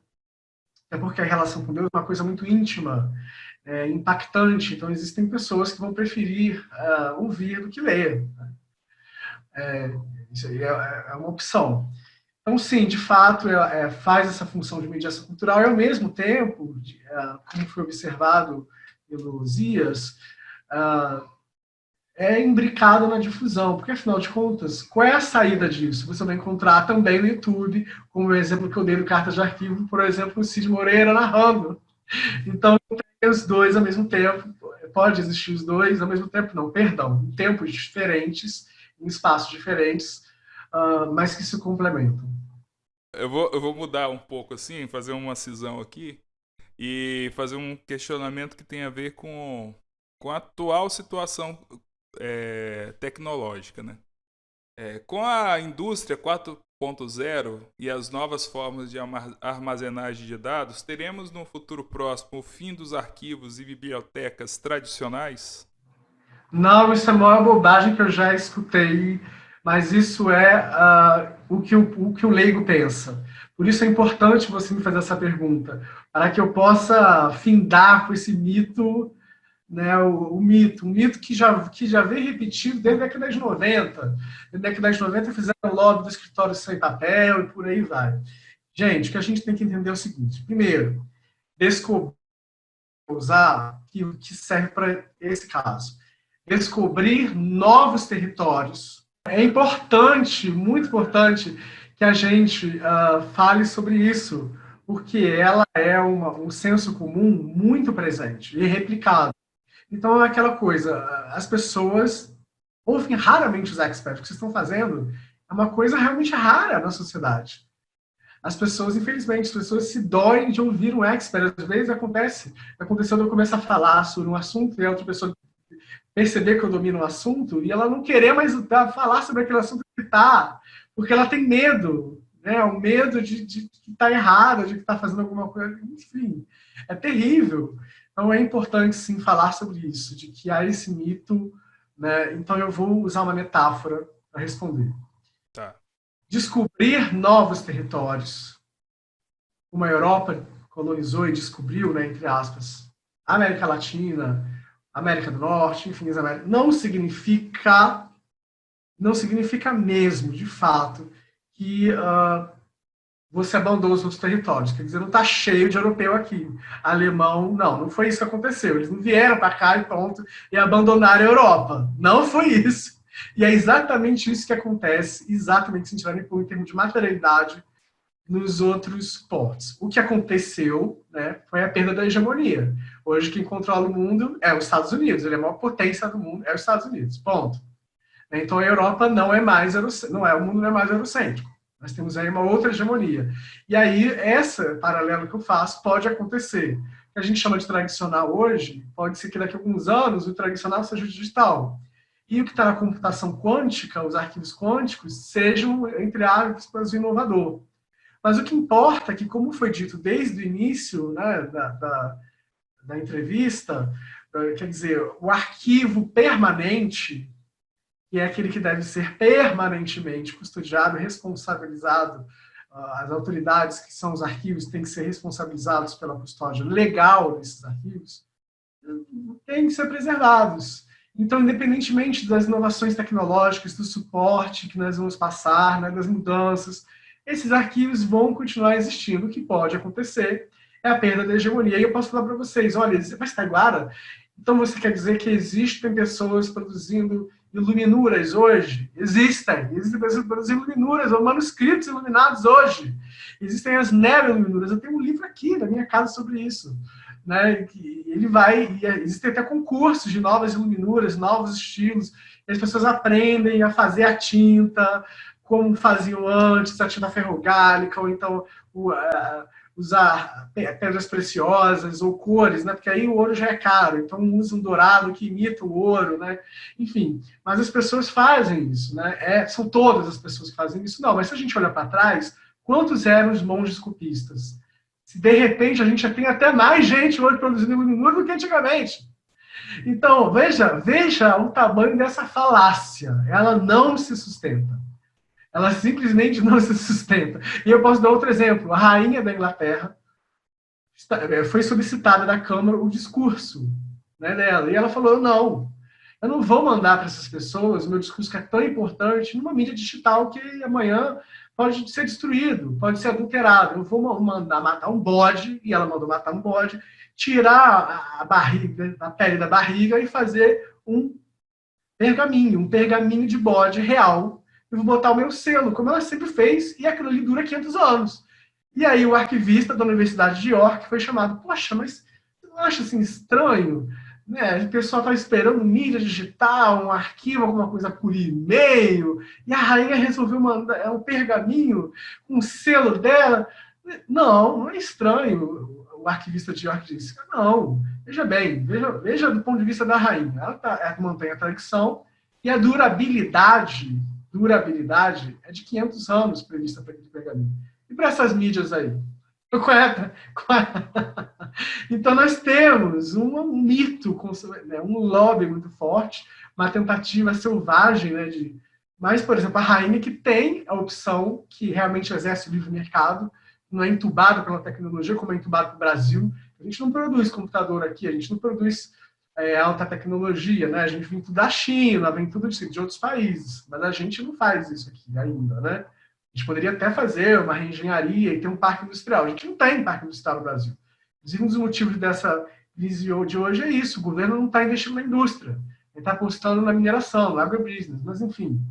É porque a relação com Deus é uma coisa muito íntima, impactante. Então, existem pessoas que vão preferir ouvir do que ler. Isso aí é uma opção. Então, sim, de fato, faz essa função de mediação cultural e, ao mesmo tempo, como foi observado pelo Zias, é imbricado na difusão, porque, afinal de contas, qual é a saída disso? Você vai encontrar também no YouTube, como o exemplo que eu dei do Cartas de Arquivo, por exemplo, o Cid Moreira narrando. Então, tem os dois ao mesmo tempo, pode existir os dois ao mesmo tempo, não, perdão, em tempos diferentes, em espaços diferentes, mas que se complementam. Eu vou mudar um pouco assim, fazer uma cisão aqui e fazer um questionamento que tem a ver com a atual situação tecnológica, né? Com a indústria 4.0 e as novas formas de armazenagem de dados, teremos no futuro próximo o fim dos arquivos e bibliotecas tradicionais? Não, isso é a maior bobagem que eu já escutei, mas isso é o que o leigo pensa. Por isso é importante você me fazer essa pergunta, para que eu possa findar com esse mito, né, um mito que já vem repetido desde a década de 90. Desde a década de 90 fizeram o lobby do escritório sem papel e por aí vai. Gente, o que a gente tem que entender é o seguinte: primeiro, descobrir usar que serve para esse caso. Descobrir novos territórios. É importante, muito importante, que a gente fale sobre isso, porque ela é um senso comum muito presente e replicado. Então, é aquela coisa, as pessoas ouvem raramente os experts. O que vocês estão fazendo é uma coisa realmente rara na sociedade. As pessoas, infelizmente, as pessoas se doem de ouvir um expert. Às vezes aconteceu de eu começar a falar sobre um assunto e a outra pessoa perceber que eu domino o assunto e ela não querer mais falar sobre aquele assunto que está, porque ela tem medo, né? O medo de que está errado, de que está fazendo alguma coisa. Enfim, é terrível. Então é importante, sim, falar sobre isso, de que há esse mito, né? Então eu vou usar uma metáfora para responder. Tá. Descobrir novos territórios. Como a Europa colonizou e descobriu, né, entre aspas, a América Latina, América do Norte, enfim, as Américas, não significa mesmo, de fato, que você abandonou os outros territórios. Quer dizer, não está cheio de europeu aqui. Alemão, não foi isso que aconteceu. Eles não vieram para cá e pronto, e abandonaram a Europa. Não foi isso. E é exatamente isso que acontece, exatamente se tiverem em termos de materialidade nos outros portos. O que aconteceu, né, foi a perda da hegemonia. Hoje quem controla o mundo é os Estados Unidos, ele é a maior potência do mundo, é os Estados Unidos, ponto. Então a Europa não é mais, o mundo não é mais eurocêntrico. Nós temos aí uma outra hegemonia. E aí, essa paralelo que eu faço pode acontecer. O que a gente chama de tradicional hoje, pode ser que daqui a alguns anos o tradicional seja o digital. E o que está na computação quântica, os arquivos quânticos, sejam, entre aspas, o inovador. Mas o que importa é que, como foi dito desde o início, né, da entrevista, quer dizer, o arquivo permanente, que é aquele que deve ser permanentemente custodiado, responsabilizado, as autoridades que são os arquivos têm que ser responsabilizados pela custódia legal desses arquivos, têm que ser preservados. Então, independentemente das inovações tecnológicas, do suporte que nós vamos passar, né, das mudanças, esses arquivos vão continuar existindo. O que pode acontecer é a perda da hegemonia. E eu posso falar para vocês, olha, mas Taiguara, então você quer dizer que existem pessoas produzindo iluminuras hoje? Existem pessoas produzindo iluminuras, ou manuscritos iluminados hoje. Existem as neo-iluminuras. Eu tenho um livro aqui na minha casa sobre isso. Né? Existem até concursos de novas iluminuras, novos estilos. As pessoas aprendem a fazer a tinta, como faziam antes, a tinta ferrogálica, ou então usar pedras preciosas ou cores, né? Porque aí o ouro já é caro, então usa um dourado que imita o ouro, né? Enfim, mas as pessoas fazem isso, né? São todas as pessoas que fazem isso, não, mas se a gente olhar para trás, quantos eram os monges copistas? Se de repente a gente já tem até mais gente hoje produzindo iluminura do que antigamente. Então, veja o tamanho dessa falácia, ela não se sustenta. Ela simplesmente não se sustenta. E eu posso dar outro exemplo. A rainha da Inglaterra foi solicitada da Câmara o discurso, né, dela. E ela falou, não, eu não vou mandar para essas pessoas o meu discurso que é tão importante numa mídia digital que amanhã pode ser destruído, pode ser adulterado. Eu vou mandar matar um bode, e ela mandou matar um bode, tirar a barriga, a pele da barriga e fazer um pergaminho de bode real. Eu vou botar o meu selo, como ela sempre fez, e aquilo ali dura 500 anos. E aí o arquivista da Universidade de York foi chamado, poxa, mas você não acha assim estranho? Né? O pessoal está esperando mídia digital, um arquivo, alguma coisa por e-mail, e a rainha resolveu mandar um pergaminho com o selo dela. Não é estranho. O arquivista de York disse, não, veja bem, veja do ponto de vista da rainha. Ela mantém a tradição e a durabilidade é de 500 anos prevista para aquele pergaminho. E para essas mídias aí? Então nós temos um mito, um lobby muito forte, uma tentativa selvagem, né, mas, por exemplo, a Rainha, que tem a opção, que realmente exerce o livre mercado, não é entubado pela tecnologia, como é entubado no Brasil. A gente não produz computador aqui, a gente não produz alta tecnologia, né? A gente vem tudo da China, vem tudo de outros países, mas a gente não faz isso aqui ainda, né? A gente poderia até fazer uma reengenharia e ter um parque industrial. A gente não tem parque industrial no Brasil. Inclusive, um dos motivos dessa visão de hoje é isso: o governo não está investindo na indústria, ele está apostando na mineração, no agrobusiness, mas enfim.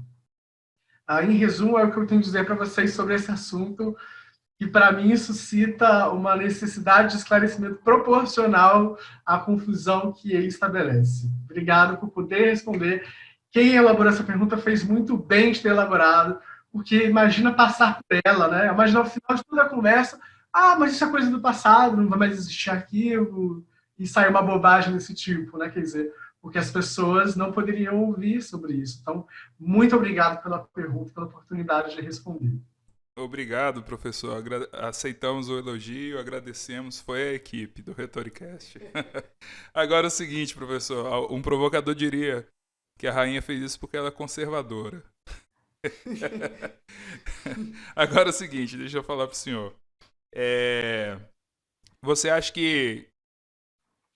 Em resumo, é o que eu tenho a dizer para vocês sobre esse assunto, que para mim suscita uma necessidade de esclarecimento proporcional à confusão que ele estabelece. Obrigado por poder responder. Quem elaborou essa pergunta fez muito bem de ter elaborado, porque imagina passar por ela, né? Imagina ao final de toda a conversa, mas isso é coisa do passado, não vai mais existir arquivo, e sai uma bobagem desse tipo, né? Quer dizer, porque as pessoas não poderiam ouvir sobre isso. Então, muito obrigado pela pergunta, pela oportunidade de responder. Obrigado, professor. Aceitamos o elogio, agradecemos. Foi a equipe do Retoricast. Agora é o seguinte, professor. Um provocador diria que a rainha fez isso porque ela é conservadora. Agora é o seguinte, deixa eu falar para o senhor. Você acha que,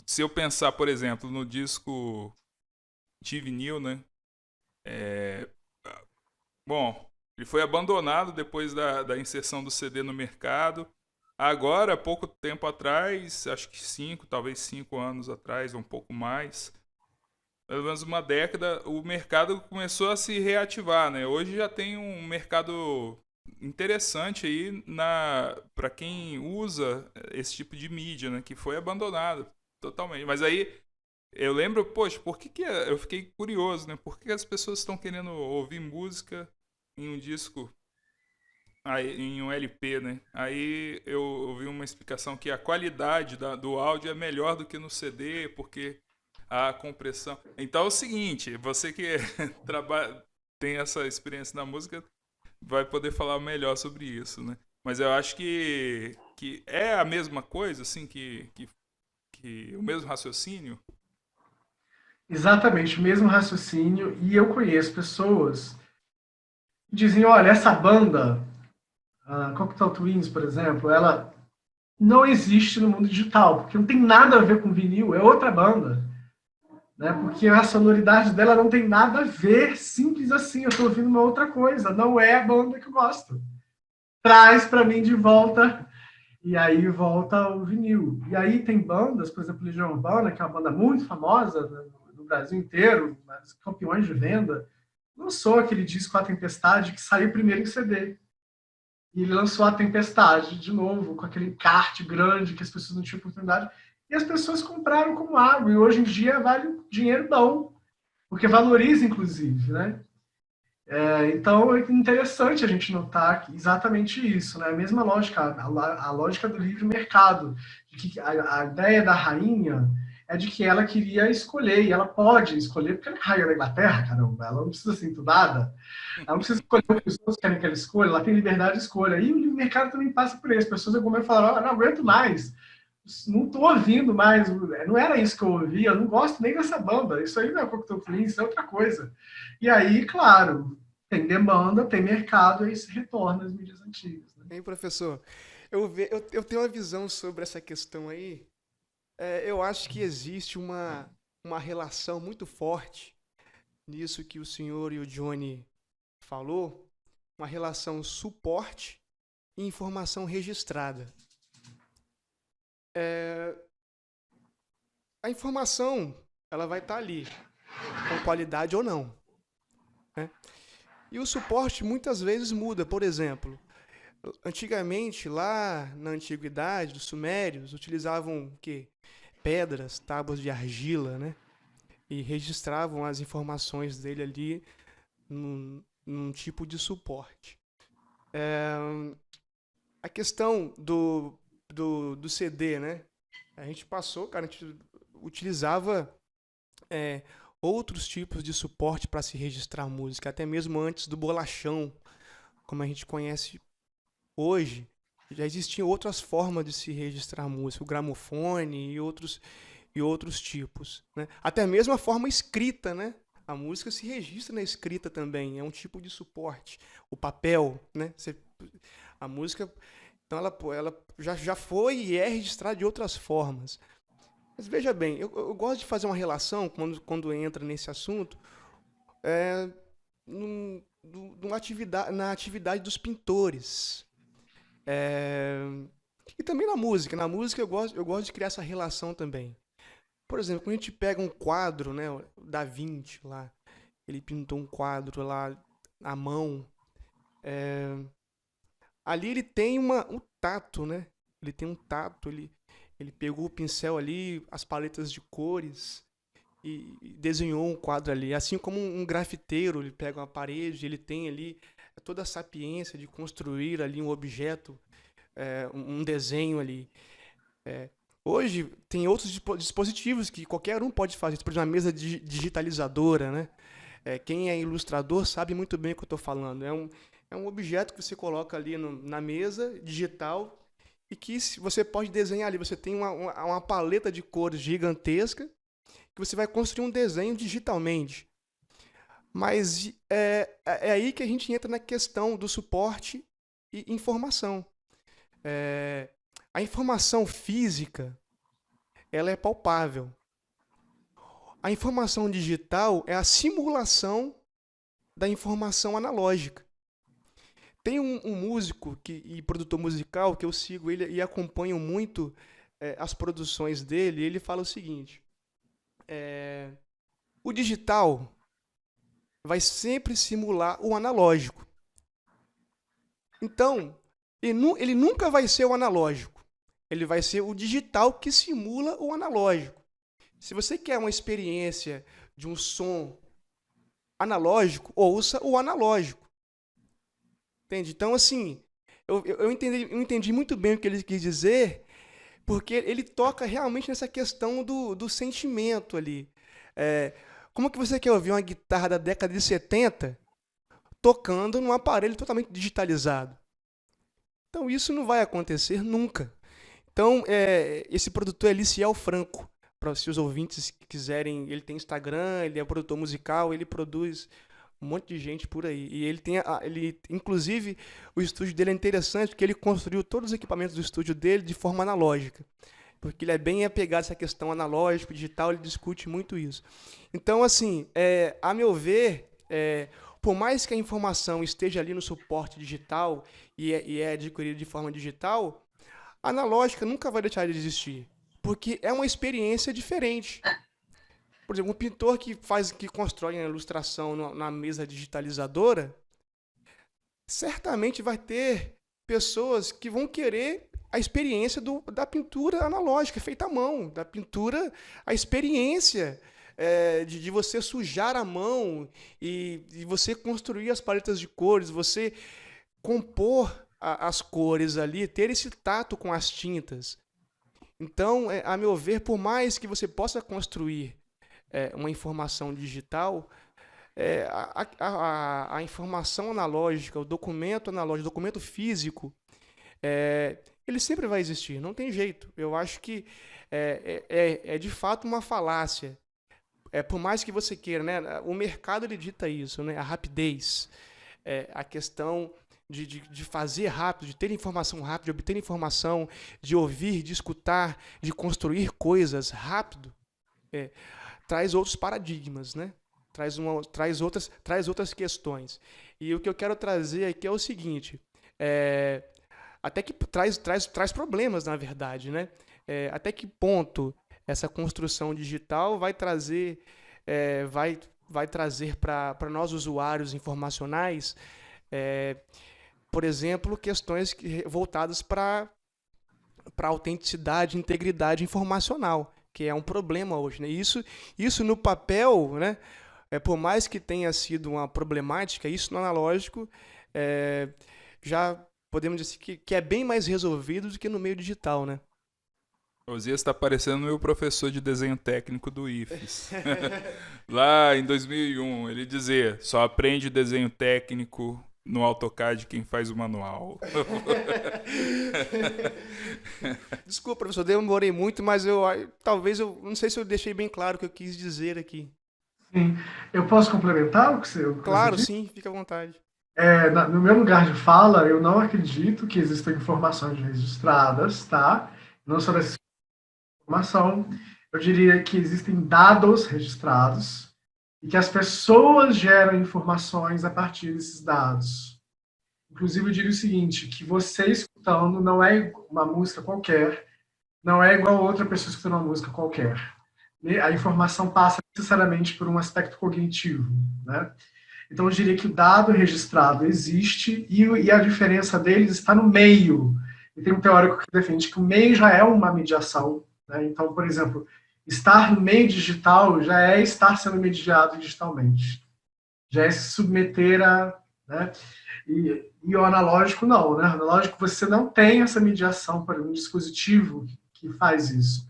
se eu pensar, por exemplo, no disco de vinil, né? Bom, ele foi abandonado depois da inserção do CD no mercado. Agora, pouco tempo atrás, acho que talvez 5 anos atrás, ou um pouco mais, pelo menos uma década, o mercado começou a se reativar, né? Hoje já tem um mercado interessante aí para quem usa esse tipo de mídia, né? Que foi abandonado totalmente. Mas aí eu lembro, poxa, eu fiquei curioso, né? Por que as pessoas estão querendo ouvir música em um disco, em um LP, né? Aí eu ouvi uma explicação que a qualidade do áudio é melhor do que no CD, porque a compressão. Então é o seguinte, você que tem essa experiência na música vai poder falar melhor sobre isso, né? Mas eu acho que é a mesma coisa, assim, que o mesmo raciocínio. Exatamente, o mesmo raciocínio. E eu conheço pessoas que dizem, olha, essa banda, a Cocteau Twins, por exemplo, ela não existe no mundo digital, porque não tem nada a ver com vinil, é outra banda. Né? Porque a sonoridade dela não tem nada a ver, simples assim, eu estou ouvindo uma outra coisa, não é a banda que eu gosto. Traz para mim de volta, e aí volta o vinil. E aí tem bandas, por exemplo, Legião Urbana, que é uma banda muito famosa no Brasil inteiro, campeões de venda, lançou aquele disco A Tempestade, que saiu primeiro em CD. E ele lançou A Tempestade de novo, com aquele encarte grande que as pessoas não tinham oportunidade. E as pessoas compraram como água. E hoje em dia vale dinheiro bom, porque valoriza, inclusive, né? Então é interessante a gente notar exatamente isso, né? A mesma lógica, a lógica do livre mercado, de que a ideia da rainha é de que ela queria escolher, e ela pode escolher, porque ela é rainha da Inglaterra, caramba, ela não precisa ser entubada, ela não precisa escolher o que os outros querem que ela escolha, ela tem liberdade de escolha. E o livre mercado também passa por isso. As pessoas alguma vez falaram, não aguento mais, não estou ouvindo mais, não era isso que eu ouvia, eu não gosto nem dessa banda, isso aí não é Cocteau Twins, isso é outra coisa. E aí, claro, tem demanda, tem mercado, e isso retorna às mídias antigas. Né? Hein, professor? Eu tenho uma visão sobre essa questão aí. Eu acho que existe uma relação muito forte nisso que o senhor e o Johnny falou, uma relação suporte e informação registrada. A informação ela vai estar ali, com qualidade ou não. Né? E o suporte muitas vezes muda. Por exemplo, antigamente, lá na antiguidade, os sumérios utilizavam o quê? Pedras, tábuas de argila, né? E registravam as informações dele ali num tipo de suporte. A questão do CD, né? A gente utilizava outros tipos de suporte para se registrar música, até mesmo antes do bolachão, como a gente conhece hoje. Já existiam outras formas de se registrar música, o gramofone e outros tipos. Né? Até mesmo a forma escrita, né? A música se registra na escrita também, é um tipo de suporte. O papel, né? A música, então ela já foi e é registrada de outras formas. Mas veja bem, eu gosto de fazer uma relação, quando entra nesse assunto, na atividade dos pintores. E também na música. Na música eu gosto de criar essa relação também. Por exemplo, quando a gente pega um quadro, né, o Da Vinci lá, ele pintou um quadro lá à mão. Ali ele tem um tato, né? Ele tem um tato, ele pegou o pincel ali, as paletas de cores e desenhou um quadro ali. Assim como um grafiteiro, ele pega uma parede, ele tem ali toda a sapiência de construir ali um objeto, um desenho ali. Hoje tem outros dispositivos que qualquer um pode fazer, por exemplo, uma mesa digitalizadora, né? Quem é ilustrador sabe muito bem o que eu estou falando. É um objeto que você coloca ali na mesa digital e que você pode desenhar ali. Você tem uma paleta de cores gigantesca que você vai construir um desenho digitalmente. Mas é aí que a gente entra na questão do suporte e informação. A informação física, ela é palpável. A informação digital é a simulação da informação analógica. Tem um músico e produtor musical que eu sigo ele e acompanho muito as produções dele. Ele fala o seguinte: o digital vai sempre simular o analógico. Então, ele nunca vai ser o analógico. Ele vai ser o digital que simula o analógico. Se você quer uma experiência de um som analógico, ouça o analógico. Entende? Então, assim, eu entendi muito bem o que ele quis dizer, porque ele toca realmente nessa questão do sentimento ali. Como que você quer ouvir uma guitarra da década de 70 tocando num aparelho totalmente digitalizado? Então, isso não vai acontecer nunca. Então, esse produtor é Liciel Franco. Para os ouvintes que quiserem, ele tem Instagram, ele é produtor musical, ele produz um monte de gente por aí. E inclusive, o estúdio dele é interessante porque ele construiu todos os equipamentos do estúdio dele de forma analógica. Porque ele é bem apegado a essa questão analógica, digital, ele discute muito isso. Então, assim, a meu ver, por mais que a informação esteja ali no suporte digital e é adquirida de forma digital, a analógica nunca vai deixar de existir, porque é uma experiência diferente. Por exemplo, um pintor que constrói a ilustração na mesa digitalizadora, certamente vai ter pessoas que vão querer a experiência da pintura analógica, feita à mão, da pintura, a experiência de você sujar a mão e você construir as paletas de cores, você compor as cores ali, ter esse tato com as tintas. Então, a meu ver, por mais que você possa construir uma informação digital, a informação analógica, o documento analógico, o documento físico, ele sempre vai existir, não tem jeito. Eu acho que é de fato uma falácia. Por mais que você queira, né? O mercado ele dita isso, né? A rapidez, a questão de fazer rápido, de ter informação rápido, de obter informação, de ouvir, de escutar, de construir coisas rápido, traz outros paradigmas, né? Traz outras questões. E o que eu quero trazer aqui é o seguinte, até que traz problemas, na verdade, né? Até que ponto essa construção digital vai trazer para nós usuários informacionais, por exemplo, questões voltadas para autenticidade, integridade informacional, que é um problema hoje, né? Isso no papel, né? Por mais que tenha sido uma problemática, isso no analógico já podemos dizer que é bem mais resolvido do que no meio digital, né? Osias está parecendo meu professor de desenho técnico do IFES. Lá em 2001, ele dizia, só aprende desenho técnico no AutoCAD quem faz o manual. Desculpa, professor, demorei muito, mas talvez não sei se eu deixei bem claro o que eu quis dizer aqui. Sim. Eu posso complementar o que você Claro, disse? sim, fica à vontade. No meu lugar de fala, eu não acredito que existam informações registradas, tá? Não sou dessa informação. Eu diria que existem dados registrados e que as pessoas geram informações a partir desses dados. Inclusive, eu diria o seguinte, que você escutando não é uma música qualquer, não é igual a outra pessoa escutando uma música qualquer. A informação passa necessariamente por um aspecto cognitivo, né? Então, eu diria que o dado registrado existe e a diferença deles está no meio. E tem um teórico que defende que o meio já é uma mediação, né? Então, por exemplo, estar no meio digital já é estar sendo mediado digitalmente. Já é se submeter a... Né? E o analógico não, né? O analógico você não tem essa mediação para um dispositivo que faz isso.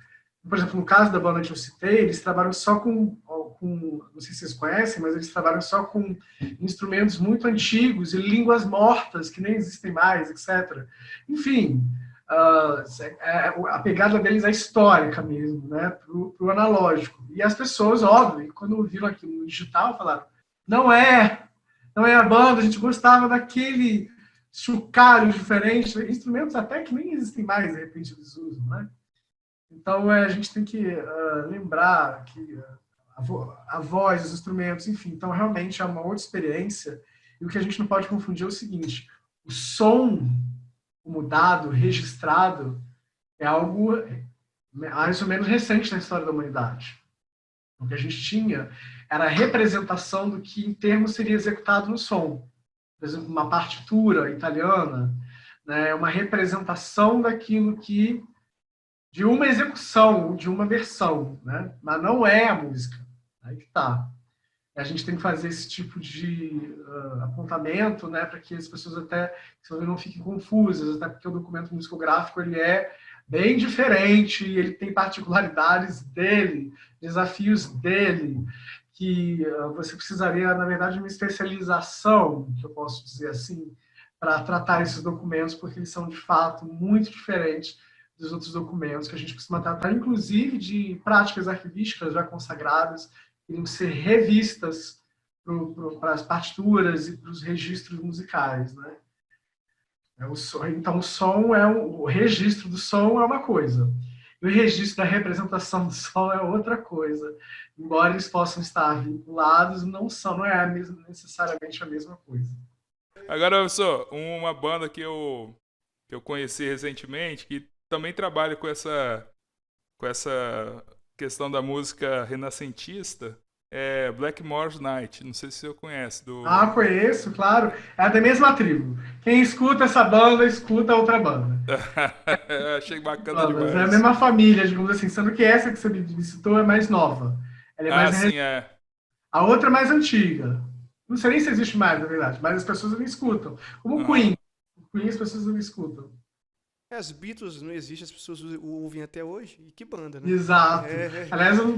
Por exemplo, no caso da banda que eu citei, eles trabalham só não sei se vocês conhecem, mas eles trabalham só com instrumentos muito antigos e línguas mortas que nem existem mais, etc. Enfim, a pegada deles é histórica mesmo, né? Para o analógico. E as pessoas, óbvio, quando viram aquilo no digital, falaram: não é, não é a banda, a gente gostava daquele chocalho diferente, instrumentos até que nem existem mais, de repente eles usam, né? Então, a gente tem que lembrar que a voz, os instrumentos, enfim, então realmente é uma outra experiência. E o que a gente não pode confundir é o seguinte: o som, como dado, registrado, é algo mais ou menos recente na história da humanidade. O que a gente tinha era a representação do que em termos seria executado no som. Por exemplo, uma partitura italiana, né, uma representação daquilo que de uma execução, de uma versão, né? Mas não é a música. Aí que tá. A gente tem que fazer esse tipo de apontamento, né, para que as pessoas até não fiquem confusas, até porque o documento musicográfico ele é bem diferente, ele tem particularidades dele, desafios dele, que você precisaria, na verdade, de uma especialização, que eu posso dizer assim, para tratar esses documentos, porque eles são, de fato, muito diferentes dos outros documentos que a gente costuma tratar, inclusive de práticas arquivísticas já consagradas, iriam ser revistas para as partituras e para os registros musicais, né? Então, o registro do som é uma coisa, e o registro da representação do som é outra coisa. Embora eles possam estar vinculados, não é necessariamente a mesma coisa. Agora, professor, uma banda que eu conheci recentemente, que também trabalha com essa questão da música renascentista, é Blackmore's Night. Não sei se você conhece. Conheço, claro. É da mesma tribo. Quem escuta essa banda, escuta outra banda. Achei bacana Bandas. É a demais. mesma família, digamos assim. Sendo que essa que você me citou é mais nova. Ela é Ah, mais sim, é. A outra é mais antiga. Não sei nem se existe mais, na verdade, mas as pessoas não escutam. Como o Aham. Queen. O Queen as pessoas não escutam. As Beatles não existem, as pessoas ouvem até hoje. E que banda, né? Exato. Aliás, o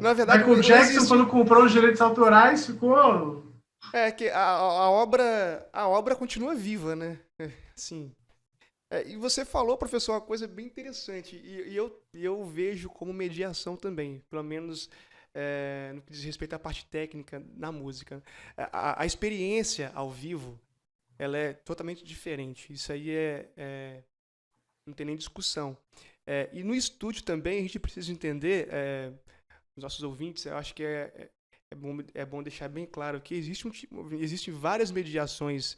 Na verdade, Michael não Jackson, existe. quando comprou os direitos autorais, ficou... É que a obra continua viva, né? Sim. E você falou, professor, uma coisa bem interessante, e eu vejo como mediação também, pelo menos no que diz respeito à parte técnica na música. A experiência ao vivo, ela é totalmente diferente. Isso aí não tem nem discussão. E no estúdio também a gente precisa entender, os nossos ouvintes, eu acho que é bom deixar bem claro que existem várias mediações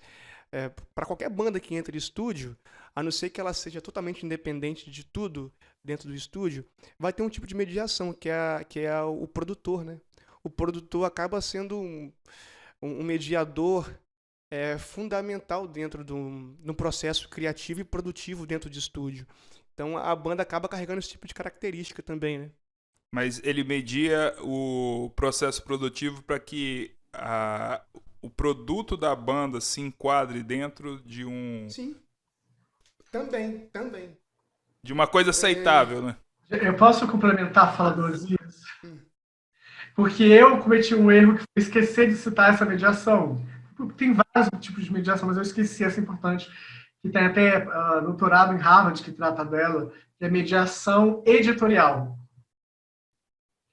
para qualquer banda que entra em estúdio, a não ser que ela seja totalmente independente de tudo dentro do estúdio, vai ter um tipo de mediação, que é o produtor, né? O produtor acaba sendo um mediador fundamental dentro de um processo criativo e produtivo dentro de estúdio. Então a banda acaba carregando esse tipo de característica também, né? Mas ele media o processo produtivo para que o produto da banda se enquadre dentro Sim, também, também. de uma coisa aceitável, né? Eu posso complementar a fala do Osias? Hum. Porque eu cometi um erro que foi esquecer de citar essa mediação. Tem vários tipos de mediação, mas eu esqueci essa importante, que tem até doutorado em Harvard que trata dela, que é mediação editorial.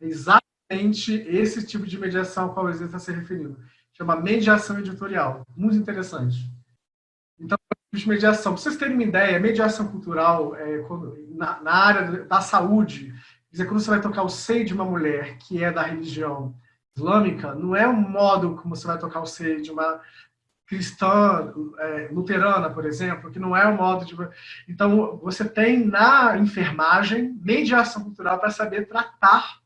É exatamente esse tipo de mediação ao qual o Zé está se referindo. Chama mediação editorial. Muito interessante. Então, de mediação. Para vocês terem uma ideia, mediação cultural na área da saúde, quer dizer, quando você vai tocar o seio de uma mulher que é da religião islâmica, não é um modo como você vai tocar o seio de uma cristã luterana, por exemplo, que não é um modo de... Então, você tem na enfermagem mediação cultural para saber tratar,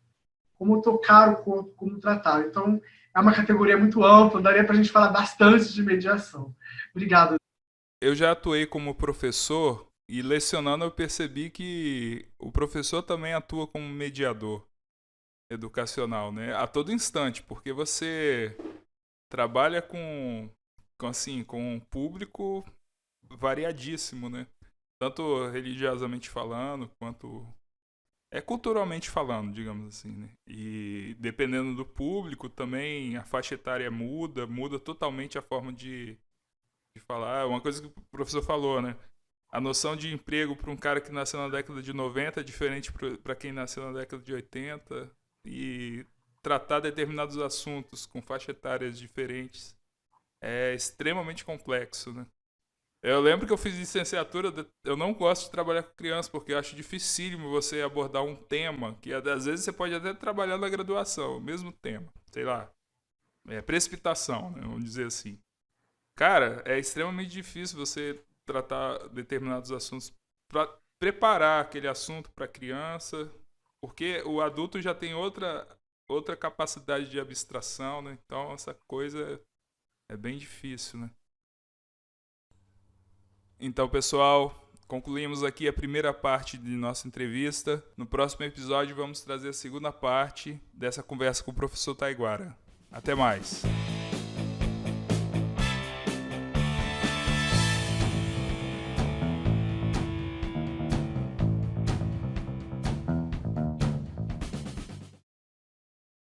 como tocar o corpo, como tratar. Então, é uma categoria muito ampla, daria para a gente falar bastante de mediação. Obrigado. Eu já atuei como professor e lecionando eu percebi que o professor também atua como mediador educacional, né? A todo instante, porque você trabalha com um público variadíssimo, né? Tanto religiosamente falando, quanto culturalmente falando, digamos assim, né? E dependendo do público também, a faixa etária muda totalmente a forma de falar. Uma coisa que o professor falou, né? A noção de emprego para um cara que nasceu na década de 90 é diferente para quem nasceu na década de 80. E tratar determinados assuntos com faixa etárias diferentes é extremamente complexo, né? Eu lembro que eu fiz licenciatura, eu não gosto de trabalhar com criança, porque eu acho dificílimo você abordar um tema que às vezes você pode até trabalhar na graduação, o mesmo tema, sei lá, precipitação, né, vamos dizer assim. Cara, é extremamente difícil você tratar determinados assuntos para preparar aquele assunto para a criança, porque o adulto já tem outra capacidade de abstração, né? Então essa coisa é bem difícil, né? Então, pessoal, concluímos aqui a primeira parte de nossa entrevista. No próximo episódio vamos trazer a segunda parte dessa conversa com o professor Taiguara. Até mais!